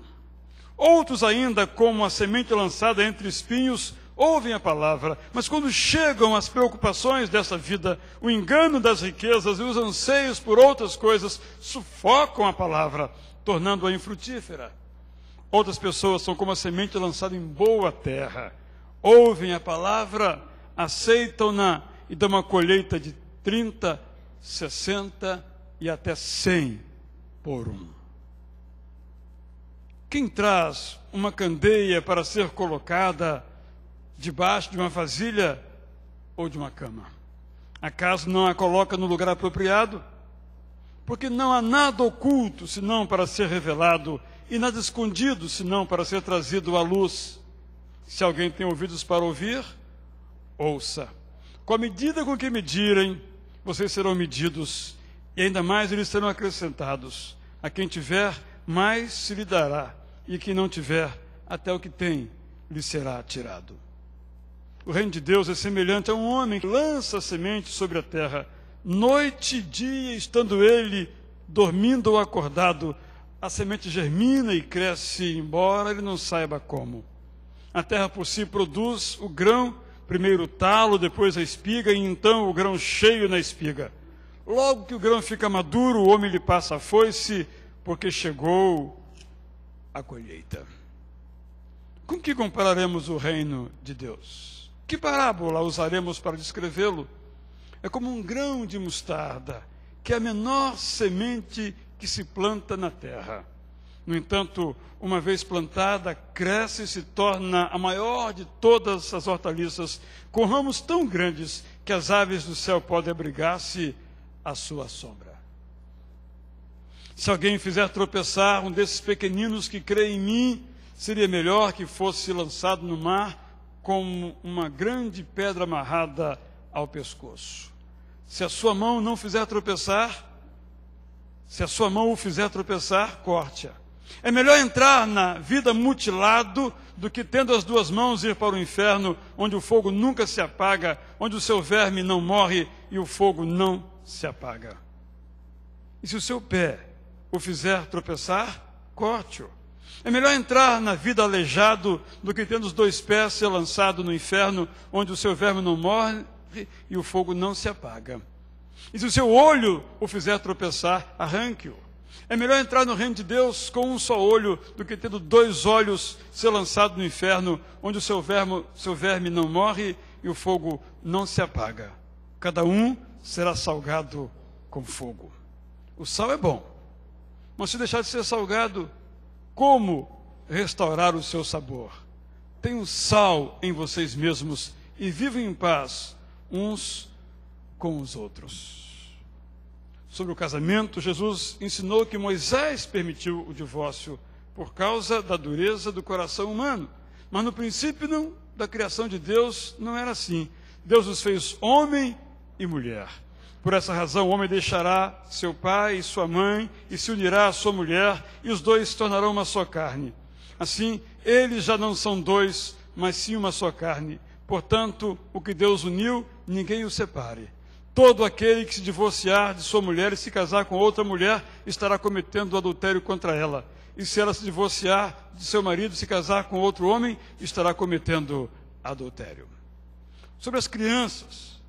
Outros ainda, como a semente lançada entre espinhos, ouvem a palavra, mas quando chegam as preocupações dessa vida, o engano das riquezas e os anseios por outras coisas, sufocam a palavra, tornando-a infrutífera. Outras pessoas são como a semente lançada em boa terra. Ouvem a palavra, aceitam-na e dão uma colheita de 30, 60 e até 100 por um. Quem traz uma candeia para ser colocada debaixo de uma vasilha ou de uma cama? Acaso não a coloca no lugar apropriado? Porque não há nada oculto senão para ser revelado, e nada escondido senão para ser trazido à luz. Se alguém tem ouvidos para ouvir, ouça. Com a medida com que medirem, vocês serão medidos, e ainda mais eles serão acrescentados. A quem tiver, mais se lhe dará, e quem não tiver, até o que tem lhe será tirado. O reino de Deus é semelhante a um homem que lança a semente sobre a terra. Noite e dia, estando ele dormindo ou acordado, a semente germina e cresce, embora ele não saiba como. A terra por si produz o grão, primeiro o talo, depois a espiga, e então o grão cheio na espiga. Logo que o grão fica maduro, o homem lhe passa a foice, porque chegou a colheita. Com que compararemos o reino de Deus? Que parábola usaremos para descrevê-lo? É como um grão de mostarda, que é a menor semente que se planta na terra. No entanto, uma vez plantada, cresce e se torna a maior de todas as hortaliças, com ramos tão grandes que as aves do céu podem abrigar-se à sua sombra. Se alguém fizer tropeçar um desses pequeninos que crê em mim, seria melhor que fosse lançado no mar como uma grande pedra amarrada ao pescoço. Se a sua mão não fizer tropeçar, se a sua mão o fizer tropeçar, corte-a. É melhor entrar na vida mutilado do que, tendo as duas mãos, ir para o inferno, onde o fogo nunca se apaga, onde o seu verme não morre e o fogo não se apaga. E se o seu pé o fizer tropeçar, corte-o. É melhor entrar na vida aleijado do que, tendo os dois pés, ser lançado no inferno, onde o seu verme não morre morre e o fogo não se apaga. E se o seu olho o fizer tropeçar, arranque-o. É melhor entrar no reino de Deus com um só olho do que tendo 2 olhos ser lançado no inferno, onde o seu verme não morre e o fogo não se apaga. Cada um será salgado com fogo. O sal é bom, mas se deixar de ser salgado, como restaurar o seu sabor? Tenham sal em vocês mesmos e vivam em paz uns com os outros. Sobre o casamento, Jesus ensinou que Moisés permitiu o divórcio por causa da dureza do coração humano. Mas no princípio da criação de Deus não era assim. Deus os fez homem e mulher. Por essa razão, o homem deixará seu pai e sua mãe e se unirá à sua mulher, e os dois se tornarão uma só carne. Assim, eles já não são 2, mas sim uma só carne. Portanto, o que Deus uniu, ninguém o separe. Todo aquele que se divorciar de sua mulher e se casar com outra mulher estará cometendo adultério contra ela. E se ela se divorciar de seu marido e se casar com outro homem, estará cometendo adultério. Sobre as crianças,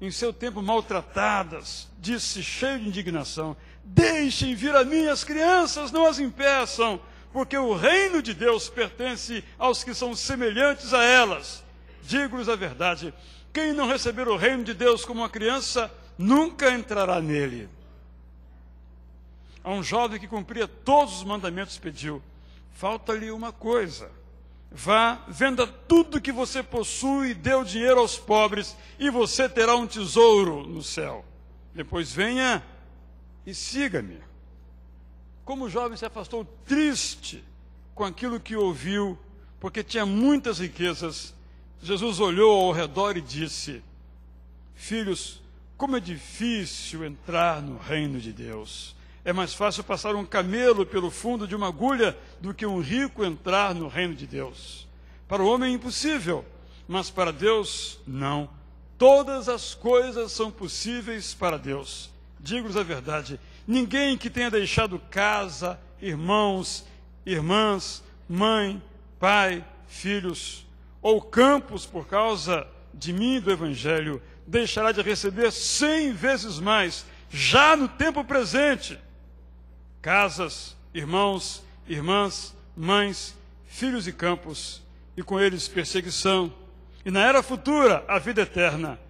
em seu tempo maltratadas, disse cheio de indignação: deixem vir a mim as crianças, não as impeçam, porque o reino de Deus pertence aos que são semelhantes a elas. Digo-lhes a verdade, quem não receber o reino de Deus como uma criança, nunca entrará nele. A um jovem que cumpria todos os mandamentos pediu: falta-lhe uma coisa. Vá, venda tudo que você possui e dê o dinheiro aos pobres, e você terá um tesouro no céu. Depois venha e siga-me. Como o jovem se afastou triste com aquilo que ouviu, porque tinha muitas riquezas, Jesus olhou ao redor e disse: filhos, como é difícil entrar no reino de Deus. É mais fácil passar um camelo pelo fundo de uma agulha do que um rico entrar no reino de Deus. Para o homem é impossível, mas para Deus não. Todas as coisas são possíveis para Deus. Digo-lhes a verdade, ninguém que tenha deixado casa, irmãos, irmãs, mãe, pai, filhos ou campos por causa de mim e do Evangelho, deixará de receber 100 vezes mais, já no tempo presente, casas, irmãos, irmãs, mães, filhos e campos, e com eles perseguição, e na era futura a vida eterna.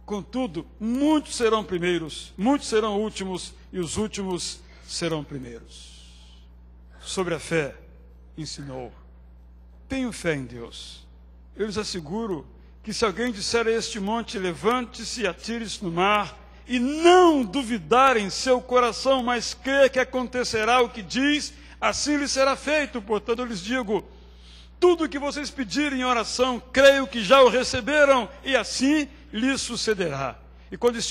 Contudo, muitos serão primeiros, muitos serão últimos, e os últimos serão primeiros. Sobre a fé, ensinou: tenho fé em Deus. Eu lhes asseguro que se alguém disser a este monte, levante-se e atire-se no mar, e não duvidar em seu coração, mas crer que acontecerá o que diz, assim lhe será feito. Portanto, eu lhes digo, tudo o que vocês pedirem em oração, creio que já o receberam, e assim lhes sucederá. E quando se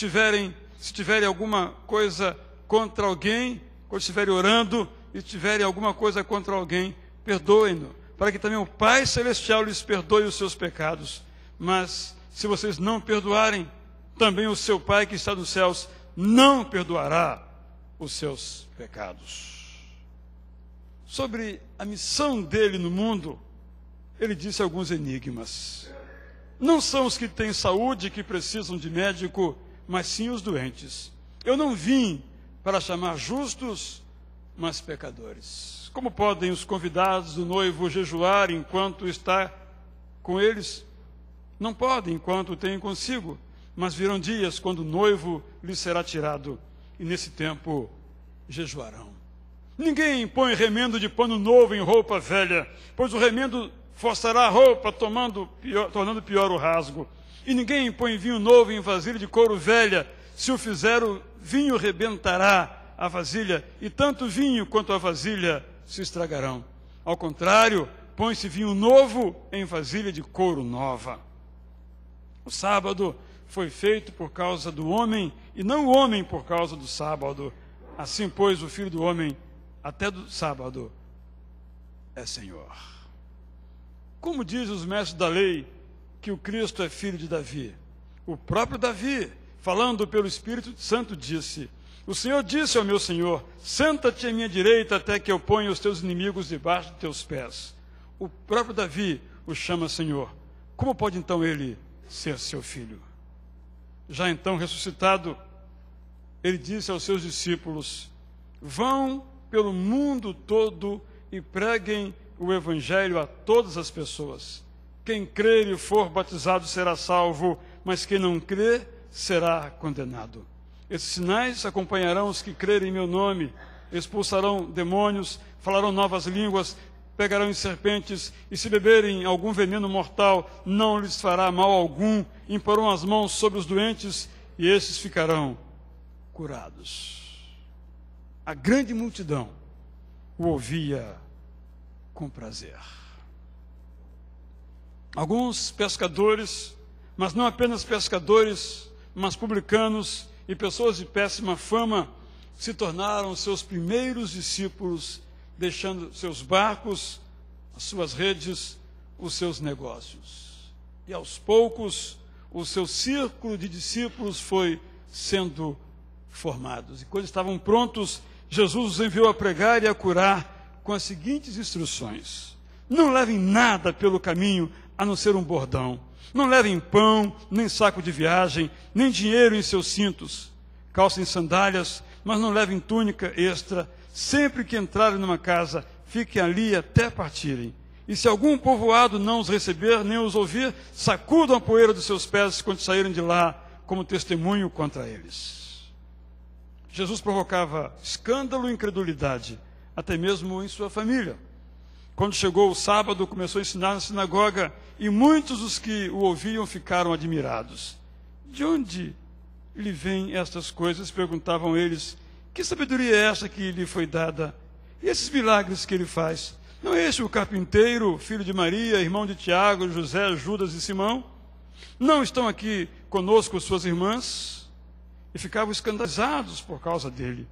tiverem alguma coisa contra alguém, quando estiverem orando, e tiverem alguma coisa contra alguém, perdoem-no, para que também o Pai Celestial lhes perdoe os seus pecados. Mas, se vocês não perdoarem, também o seu Pai que está nos céus não perdoará os seus pecados. Sobre a missão dele no mundo, ele disse alguns enigmas. Não são os que têm saúde que precisam de médico, mas sim os doentes. Eu não vim para chamar justos, mas pecadores. Como podem os convidados do noivo jejuar enquanto está com eles? Não podem enquanto o têm consigo, mas virão dias quando o noivo lhes será tirado, e nesse tempo jejuarão. Ninguém põe remendo de pano novo em roupa velha, pois o remendo forçará a roupa, tornando pior o rasgo. E ninguém põe vinho novo em vasilha de couro velha, se o fizer, o vinho rebentará a vasilha, e tanto o vinho quanto a vasilha se estragarão. Ao contrário, põe-se vinho novo em vasilha de couro nova. O sábado foi feito por causa do homem, e não o homem por causa do sábado. Assim, pois, o Filho do Homem, até do sábado, é Senhor. Como dizem os mestres da lei que o Cristo é filho de Davi? O próprio Davi, falando pelo Espírito Santo, disse: o Senhor disse ao meu Senhor, senta-te à minha direita até que eu ponha os teus inimigos debaixo de teus pés. O próprio Davi o chama Senhor. Como pode então ele ser seu filho? já então ressuscitado, ele disse aos seus discípulos: vão pelo mundo todo e preguem o evangelho a todas as pessoas. Quem crer e for batizado será salvo, mas quem não crer será condenado. Esses sinais acompanharão os que crerem em meu nome: expulsarão demônios, falarão novas línguas, pegarão em serpentes, e se beberem algum veneno mortal, não lhes fará mal algum. Imporão as mãos sobre os doentes e esses ficarão curados. A grande multidão o ouvia com prazer. Alguns pescadores, mas não apenas pescadores, mas publicanos e pessoas de péssima fama, se tornaram seus primeiros discípulos, deixando seus barcos, as suas redes, os seus negócios. E aos poucos, o seu círculo de discípulos foi sendo formado. E quando estavam prontos, Jesus os enviou a pregar e a curar com as seguintes instruções: não levem nada pelo caminho a não ser um bordão. Não levem pão, nem saco de viagem, nem dinheiro em seus cintos. Calcem sandálias, mas não levem túnica extra. Sempre que entrarem numa casa, fiquem ali até partirem. E se algum povoado não os receber, nem os ouvir, sacudam a poeira dos seus pés quando saírem de lá, como testemunho contra eles. Jesus provocava escândalo e incredulidade, até mesmo em sua família. Quando chegou o sábado, começou a ensinar na sinagoga, e muitos dos que o ouviam ficaram admirados. De onde lhe vêm estas coisas? Perguntavam eles. Que sabedoria é essa que lhe foi dada? E esses milagres que ele faz? Não é este o carpinteiro, filho de Maria, irmão de Tiago, José, Judas e Simão? Não estão aqui conosco suas irmãs? E ficavam escandalizados por causa dele.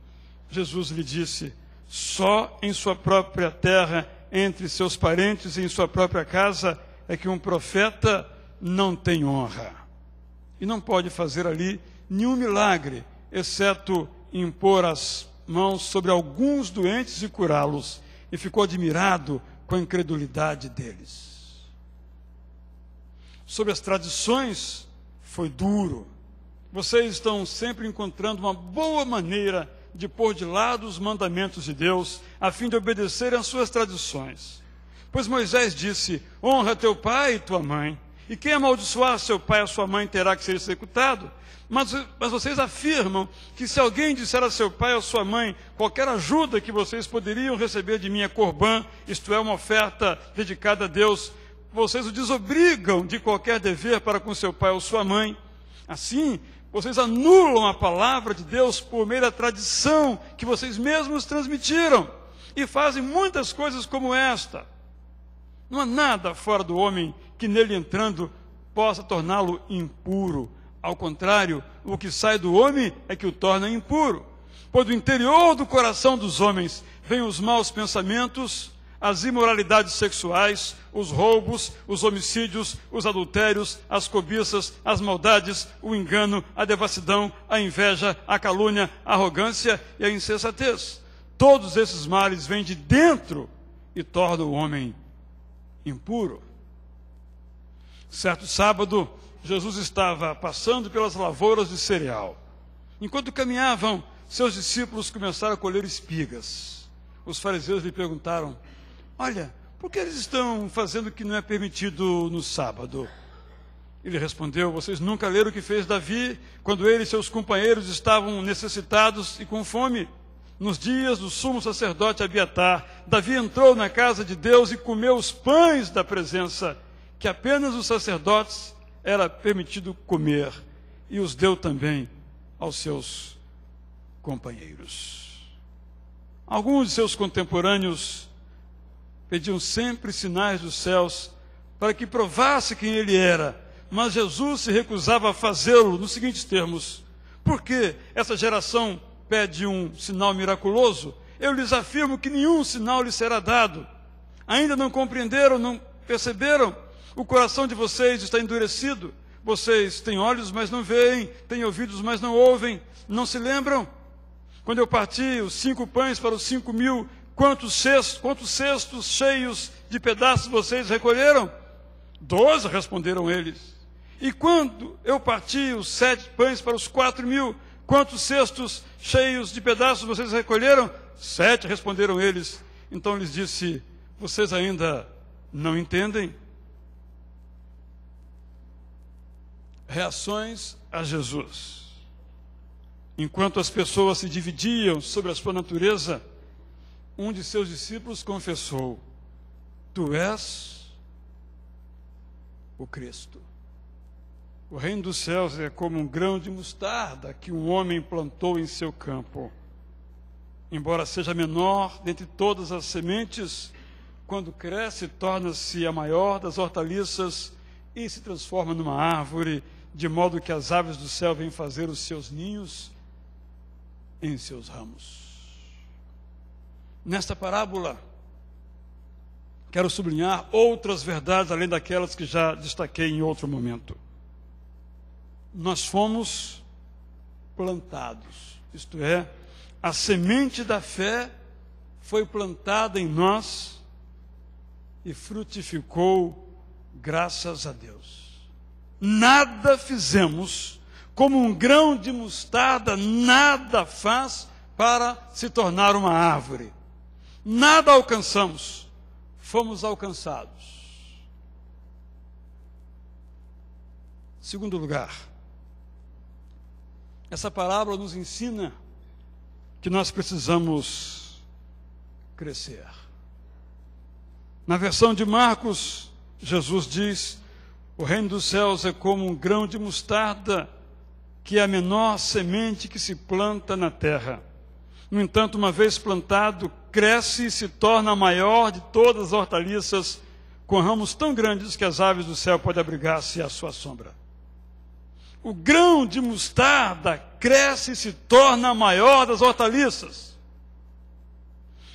Jesus lhe disse: só em sua própria terra, entre seus parentes e em sua própria casa, é que um profeta não tem honra. E não pode fazer ali nenhum milagre, exceto impor as mãos sobre alguns doentes e curá-los. E ficou admirado com a incredulidade deles. Sobre as tradições, foi duro. Vocês estão sempre encontrando uma boa maneira de pôr de lado os mandamentos de Deus, a fim de obedecer às suas tradições. Pois Moisés disse: honra teu pai e tua mãe, e quem amaldiçoar seu pai e a sua mãe terá que ser executado. Mas vocês afirmam que se alguém disser a seu pai ou a sua mãe: qualquer ajuda que vocês poderiam receber de mim é corbã, isto é, uma oferta dedicada a Deus, vocês o desobrigam de qualquer dever para com seu pai ou sua mãe. Assim, vocês anulam a palavra de Deus por meio da tradição que vocês mesmos transmitiram, e fazem muitas coisas como esta. Não há nada fora do homem que nele entrando possa torná-lo impuro. Ao contrário, o que sai do homem é que o torna impuro. Pois do interior do coração dos homens vêm os maus pensamentos, as imoralidades sexuais, os roubos, os homicídios, os adultérios, as cobiças, as maldades, o engano, a devassidão, a inveja, a calúnia, a arrogância e a insensatez. Todos esses males vêm de dentro e tornam o homem impuro. Certo sábado, Jesus estava passando pelas lavouras de cereal. Enquanto caminhavam, seus discípulos começaram a colher espigas. Os fariseus lhe perguntaram: olha, por que eles estão fazendo o que não é permitido no sábado? Ele respondeu: vocês nunca leram o que fez Davi, quando ele e seus companheiros estavam necessitados e com fome? Nos dias do sumo sacerdote Abiatar, Davi entrou na casa de Deus e comeu os pães da presença, que apenas os sacerdotes era permitido comer, e os deu também aos seus companheiros. Alguns de seus contemporâneos pediam sempre sinais dos céus para que provasse quem ele era, mas Jesus se recusava a fazê-lo nos seguintes termos: por que essa geração pede um sinal miraculoso? Eu lhes afirmo que nenhum sinal lhes será dado. Ainda não compreenderam, não perceberam? O coração de vocês está endurecido. Vocês têm olhos, mas não veem, têm ouvidos, mas não ouvem. Não se lembram? Quando eu parti os 5 pães para os 5.000, quantos cestos cheios de pedaços vocês recolheram? 12, responderam eles. E quando eu parti os 7 pães para os 4.000, quantos cestos cheios de pedaços vocês recolheram? 7, responderam eles. Então lhes disse: vocês ainda não entendem? Reações a Jesus. Enquanto as pessoas se dividiam sobre a sua natureza, um de seus discípulos confessou: tu és o Cristo. O reino dos céus é como um grão de mostarda que um homem plantou em seu campo. Embora seja menor dentre todas as sementes, quando cresce, torna-se a maior das hortaliças e se transforma numa árvore, de modo que as aves do céu vêm fazer os seus ninhos em seus ramos. Nesta parábola, quero sublinhar outras verdades, além daquelas que já destaquei em outro momento. Nós fomos plantados, isto é, a semente da fé foi plantada em nós e frutificou, graças a Deus. Nada fizemos, como um grão de mostarda, nada faz para se tornar uma árvore. Nada alcançamos, fomos alcançados. Segundo lugar, essa parábola nos ensina que nós precisamos crescer. Na versão de Marcos, Jesus diz: o reino dos céus é como um grão de mostarda, que é a menor semente que se planta na terra. No entanto, uma vez plantado, cresce e se torna a maior de todas as hortaliças, com ramos tão grandes que as aves do céu podem abrigar-se à sua sombra. O grão de mostarda cresce e se torna a maior das hortaliças.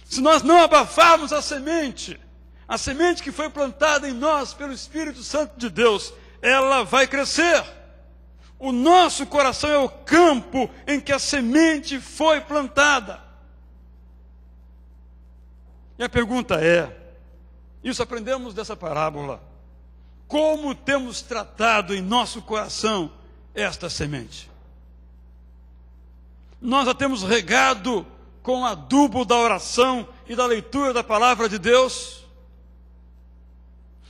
Se nós não abafarmos a semente que foi plantada em nós pelo Espírito Santo de Deus, ela vai crescer. O nosso coração é o campo em que a semente foi plantada. E a pergunta é, isso aprendemos dessa parábola, como temos tratado em nosso coração esta semente? Nós a temos regado com adubo da oração e da leitura da palavra de Deus?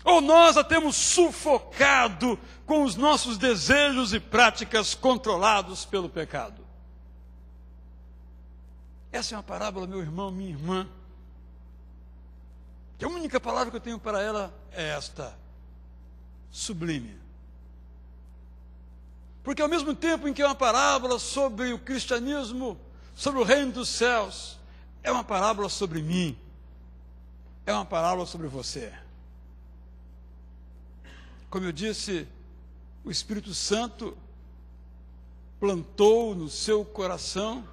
Ou nós a temos sufocado com os nossos desejos e práticas controlados pelo pecado? Essa é uma parábola, meu irmão, minha irmã, que a única palavra que eu tenho para ela é esta: sublime. Porque ao mesmo tempo em que é uma parábola sobre o cristianismo, sobre o reino dos céus, é uma parábola sobre mim, é uma parábola sobre você. Como eu disse, o Espírito Santo plantou no seu coração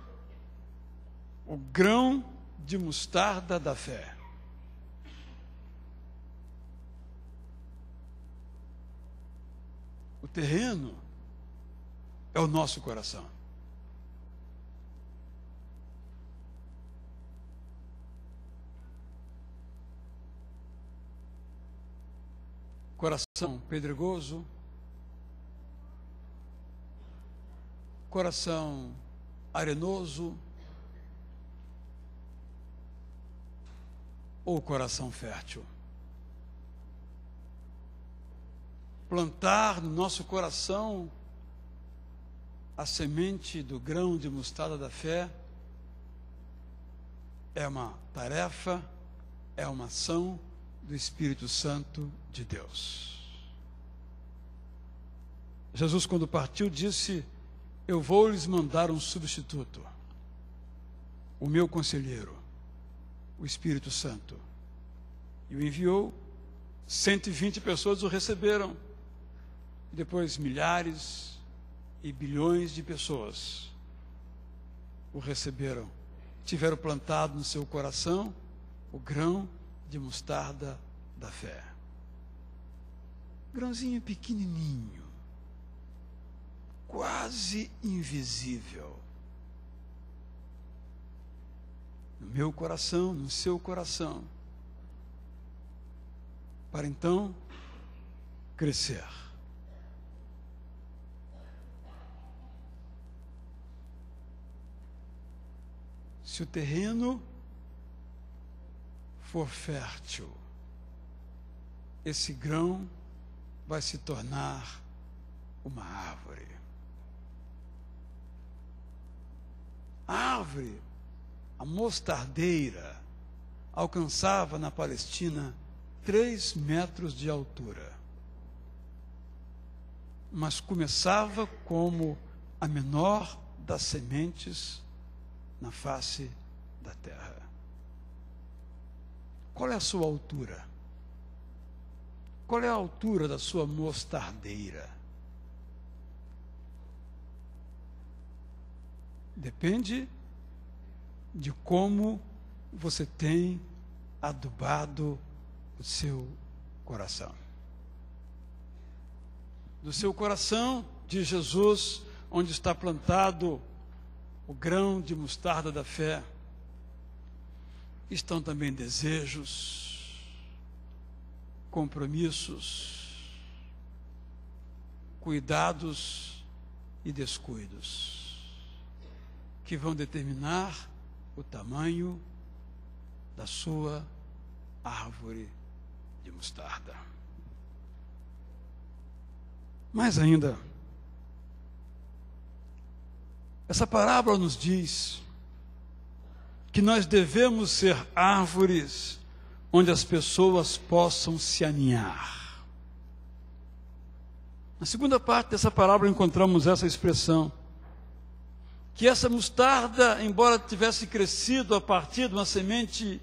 o grão de mostarda da fé. O terreno é o nosso coração. Coração pedregoso, coração arenoso ou coração fértil. Plantar no nosso coração a semente do grão de mostarda da fé é uma tarefa, é uma ação do Espírito Santo de Deus. Jesus, quando partiu, disse: eu vou lhes mandar um substituto, o meu conselheiro, o Espírito Santo. E o enviou, 120 pessoas o receberam, depois milhares e bilhões de pessoas o receberam, tiveram plantado no seu coração o grão de mostarda da fé. Grãozinho pequenininho, quase invisível. No meu coração, no seu coração, para então crescer. se o terreno for fértil, esse grão vai se tornar uma árvore. A árvore, a mostardeira, alcançava na Palestina 3 metros de altura. Mas começava como a menor das sementes na face da terra. Qual é a sua altura? Qual é a altura da sua mostardeira? Depende de como você tem adubado o seu coração. Do seu coração, diz Jesus, onde está plantado o grão de mostarda da fé, estão também desejos, compromissos, cuidados e descuidos, que vão determinar o tamanho da sua árvore de mostarda. Mais ainda, essa parábola nos diz que nós devemos ser árvores onde as pessoas possam se aninhar. Na segunda parte dessa parábola encontramos essa expressão, que essa mostarda, embora tivesse crescido a partir de uma semente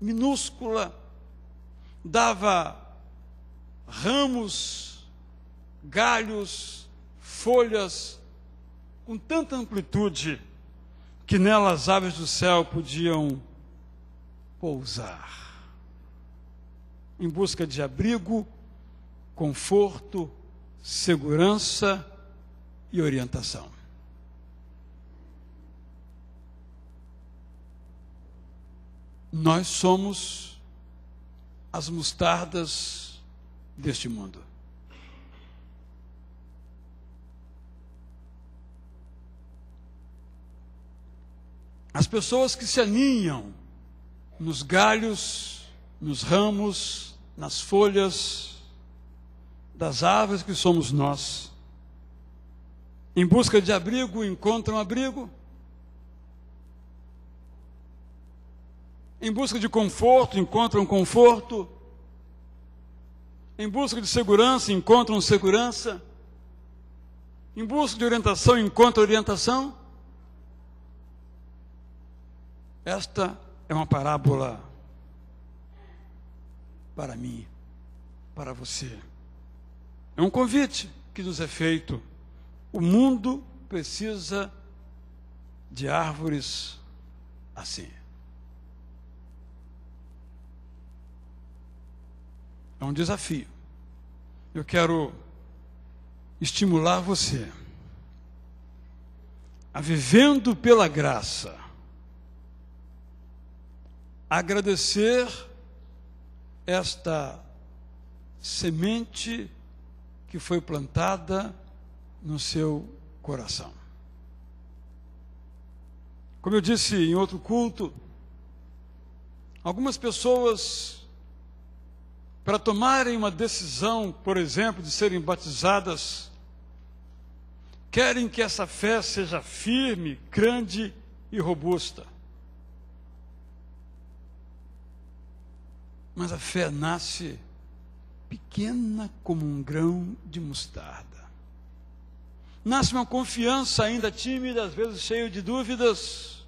minúscula, dava ramos, galhos, folhas, com tanta amplitude, que nela as aves do céu podiam pousar, em busca de abrigo, conforto, segurança e orientação. Nós somos as mostardas deste mundo. As pessoas que se aninham nos galhos, nos ramos, nas folhas das árvores que somos nós, em busca de abrigo, encontram abrigo, em busca de conforto, encontram conforto, em busca de segurança, encontram segurança, em busca de orientação, encontram orientação. Esta é uma parábola para mim, para você. É um convite que nos é feito. O mundo precisa de árvores assim. É um desafio. Eu quero estimular você a, vivendo pela graça, agradecer esta semente que foi plantada no seu coração. Como eu disse em outro culto, algumas pessoas, para tomarem uma decisão, por exemplo, de serem batizadas, querem que essa fé seja firme, grande e robusta. Mas a fé nasce pequena como um grão de mostarda. Nasce uma confiança ainda tímida, às vezes cheia de dúvidas,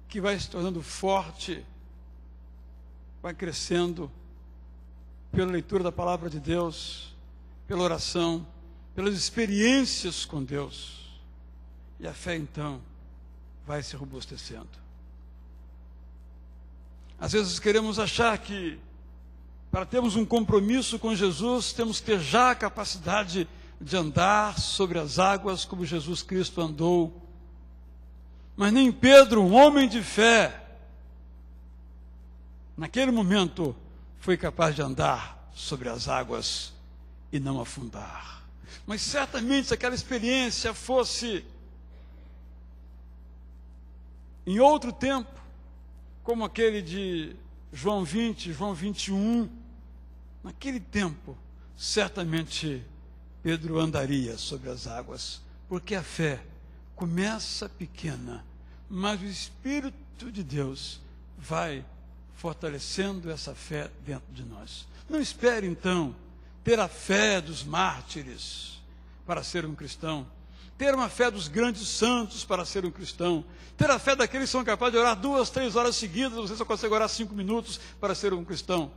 que vai se tornando forte, vai crescendo pela leitura da palavra de Deus, pela oração, pelas experiências com Deus. E a fé, então, vai se robustecendo. Às vezes queremos achar que, para termos um compromisso com Jesus, temos que ter já a capacidade de andar sobre as águas como Jesus Cristo andou. Mas nem Pedro, um homem de fé, naquele momento foi capaz de andar sobre as águas e não afundar. Mas certamente se aquela experiência fosse Em outro tempo, como aquele de João 20, João 21, naquele tempo, certamente Pedro andaria sobre as águas, porque a fé começa pequena, mas o Espírito de Deus vai fortalecendo essa fé dentro de nós. Não espere, então, ter a fé dos mártires para ser um cristão, ter uma fé dos grandes santos para ser um cristão, ter a fé daqueles que são capazes de orar 2, 3 horas seguidas, você só consegue orar 5 minutos para ser um cristão.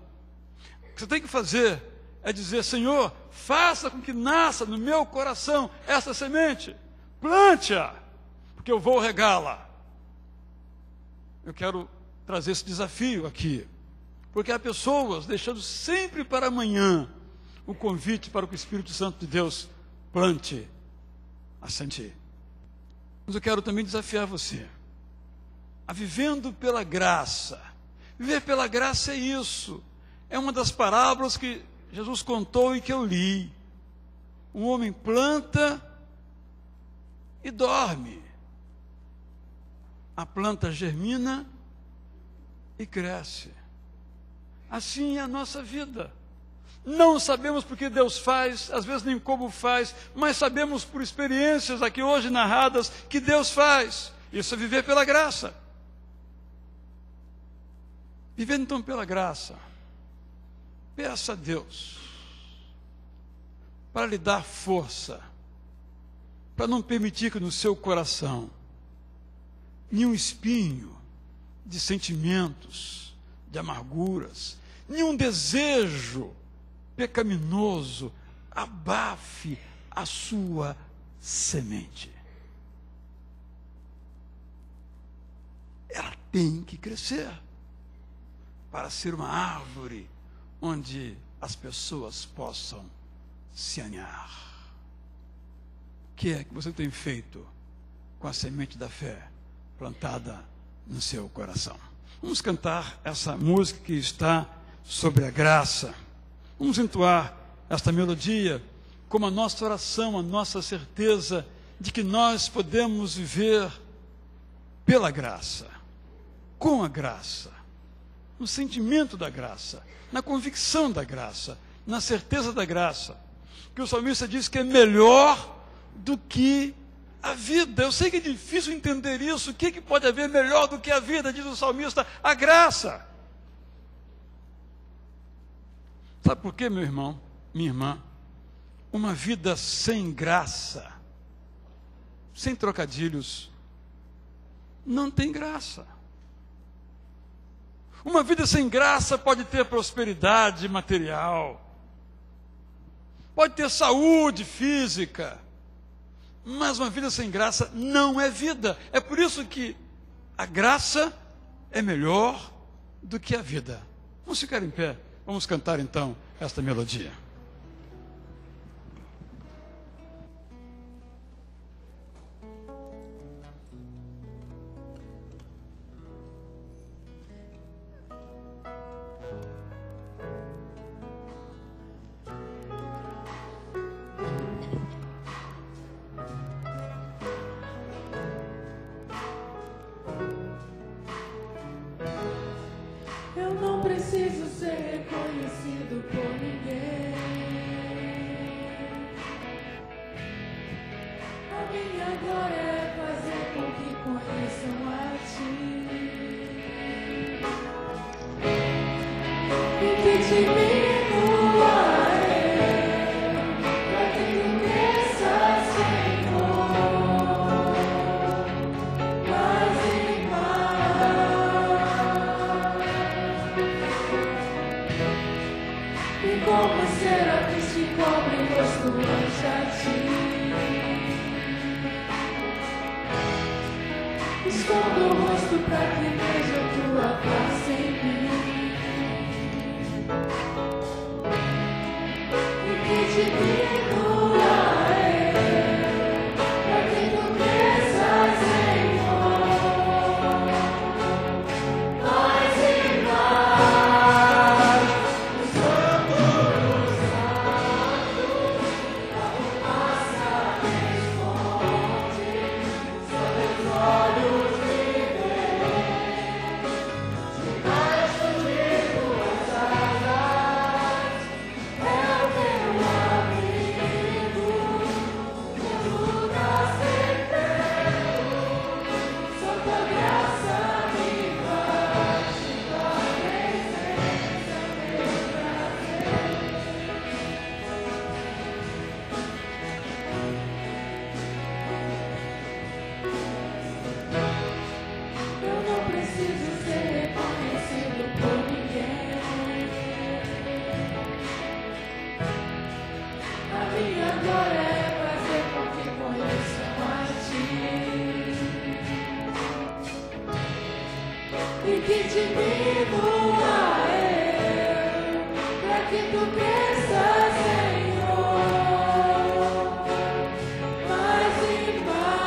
O que você tem que fazer é dizer: Senhor, faça com que nasça no meu coração essa semente, plante-a, porque eu vou regá-la. Eu quero trazer esse desafio aqui, porque há pessoas deixando sempre para amanhã o convite para que o Espírito Santo de Deus plante a semente. Mas eu quero também desafiar você a vivendo pela graça. Viver pela graça é isso. É uma das parábolas que Jesus contou e que eu li. Um homem planta e dorme. A planta germina e cresce. Assim é a nossa vida. Não sabemos por que Deus faz, às vezes nem como faz, mas sabemos por experiências aqui hoje narradas que Deus faz. Isso é viver pela graça. Vivendo então pela graça, peça a Deus para lhe dar força, para não permitir que no seu coração nenhum espinho de sentimentos, de amarguras, nenhum desejo pecaminoso abafe a sua semente. Ela tem que crescer para ser uma árvore onde as pessoas possam se aninhar. O que é que você tem feito com a semente da fé plantada no seu coração? Vamos cantar essa música que está sobre a graça. Vamos entoar esta melodia como a nossa oração, a nossa certeza de que nós podemos viver pela graça, com a graça, no sentimento da graça, na convicção da graça, na certeza da graça, que o salmista diz que é melhor do que a vida. Eu sei que é difícil entender isso. O que pode haver melhor do que a vida, diz o salmista? A graça. Sabe por quê, meu irmão, minha irmã? Uma vida sem graça, sem trocadilhos, não tem graça. Uma vida sem graça pode ter prosperidade material, pode ter saúde física, mas uma vida sem graça não é vida. É por isso que a graça é melhor do que a vida. Vamos ficar em pé, vamos cantar então esta melodia. Eu não preciso ser reconhecido por ninguém. A minha glória é fazer com que conheçam a Ti. E que te diminua para que Tu cresças, Senhor, mais e mais. E como serafins te cobre o rosto ante a Ti. Esconda o rosto para que veja Tua face em mim. E que te diminua para que Tu cresças, Senhor, mais e mais. Passa responde, sobre os olhos de Deus. e que diminua eu, para que tu cresças, Senhor, mais e mais.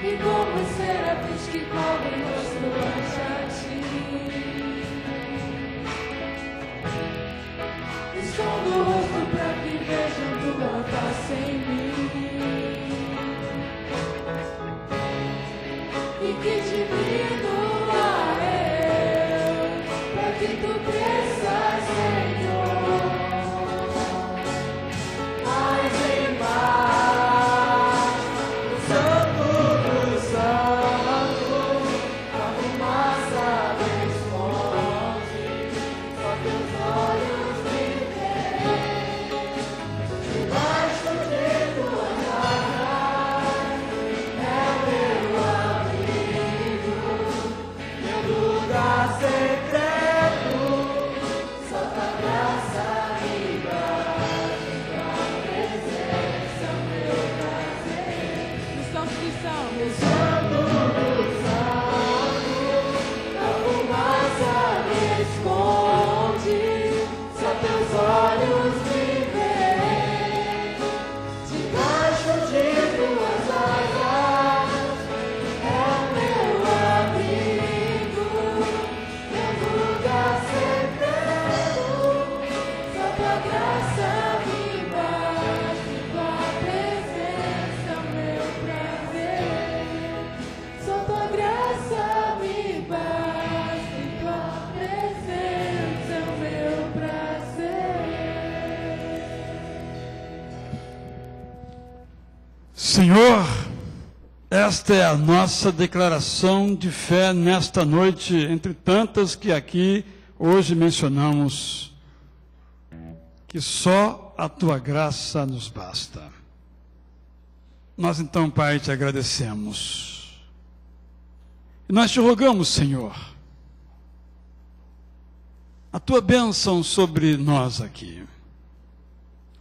E como os serafins que cobrem o rosto ante a ti, escondo o rosto para que vejam tua face em mim. E que diminua eu, para que tu cresças, Senhor, mais e mais. O Santo dos Santos, a fumaça responde, só teus olhos me veem, debaixo de tuas asas, é o meu amigo, meu lugar secreto, só tua graça me basta, tua presença, meu prazer. Os santos dos santos, a fumaça me esconde, só teus olhos me veem, debaixo de tuas asas, é o meu abrigo, meu lugar secreto, só tua graça me basta, tua presença, meu prazer. Só tua graça me basta, tua presença, meu prazer. Senhor, esta é a nossa declaração de fé nesta noite, entre tantas que aqui hoje mencionamos, que só a tua graça nos basta. Nós então, Pai, te agradecemos. E nós te rogamos, Senhor, a tua bênção sobre nós aqui,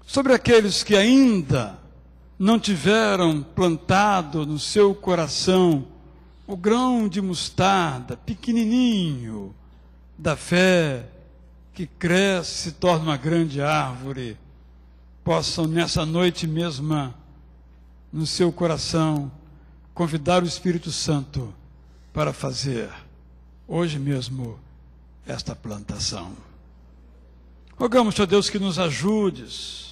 sobre aqueles que ainda não tiveram plantado no seu coração o grão de mostarda, pequenininho, da fé, que cresce, se torna uma grande árvore, possam nessa noite mesma, no seu coração, convidar o Espírito Santo para fazer, hoje mesmo, esta plantação. Rogamos, ó Deus, que nos ajudes,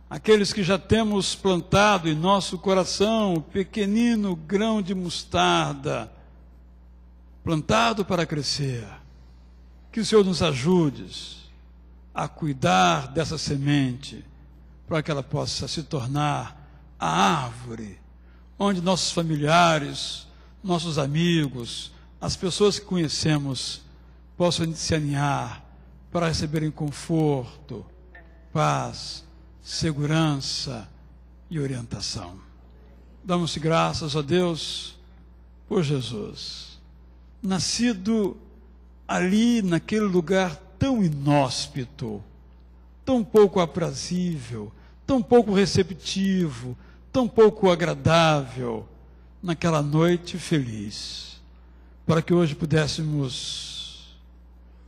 aqueles que já temos plantado em nosso coração o pequenino grão de mostarda, plantado para crescer, que o Senhor nos ajude a cuidar dessa semente, para que ela possa se tornar a árvore, onde nossos familiares, nossos amigos, as pessoas que conhecemos, possam se aninhar para receberem conforto, paz, segurança e orientação. Damos graças a Deus por Jesus, nascido ali naquele lugar tão inóspito, tão pouco aprazível, tão pouco receptivo, tão pouco agradável, naquela noite feliz, para que hoje pudéssemos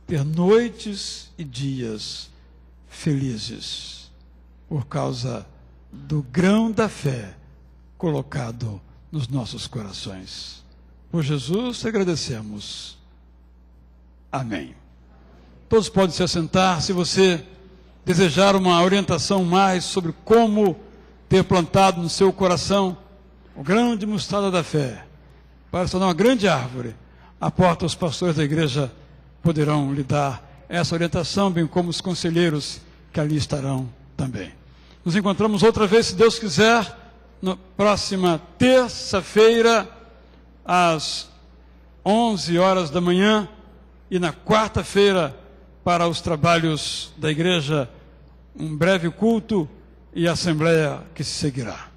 ter noites e dias felizes, por causa do grão da fé colocado nos nossos corações. Por Jesus te agradecemos. Amém. Todos podem se assentar. Se você desejar uma orientação mais sobre como ter plantado no seu coração o grão de mostarda da fé, para se tornar uma grande árvore, à porta os pastores da igreja poderão lhe dar essa orientação, bem como os conselheiros que ali estarão também. Nos encontramos outra vez, se Deus quiser, na próxima terça-feira, às 11 horas da manhã, e na quarta-feira, para os trabalhos da igreja, um breve culto e assembleia que se seguirá.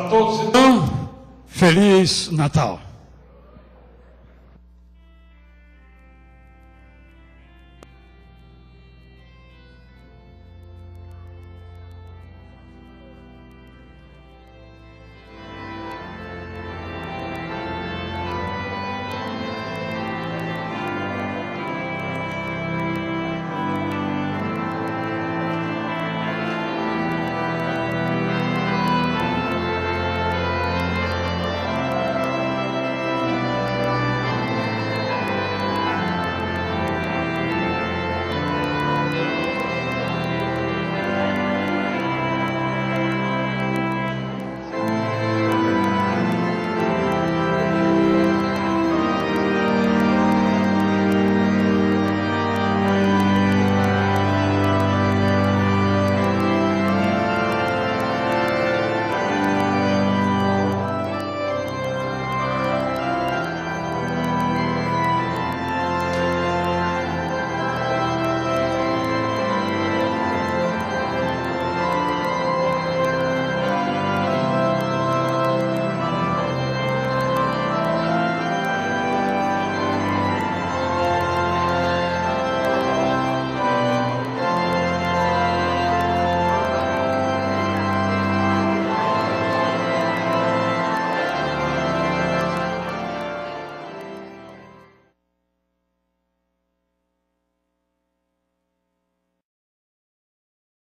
todos, então, Feliz Natal.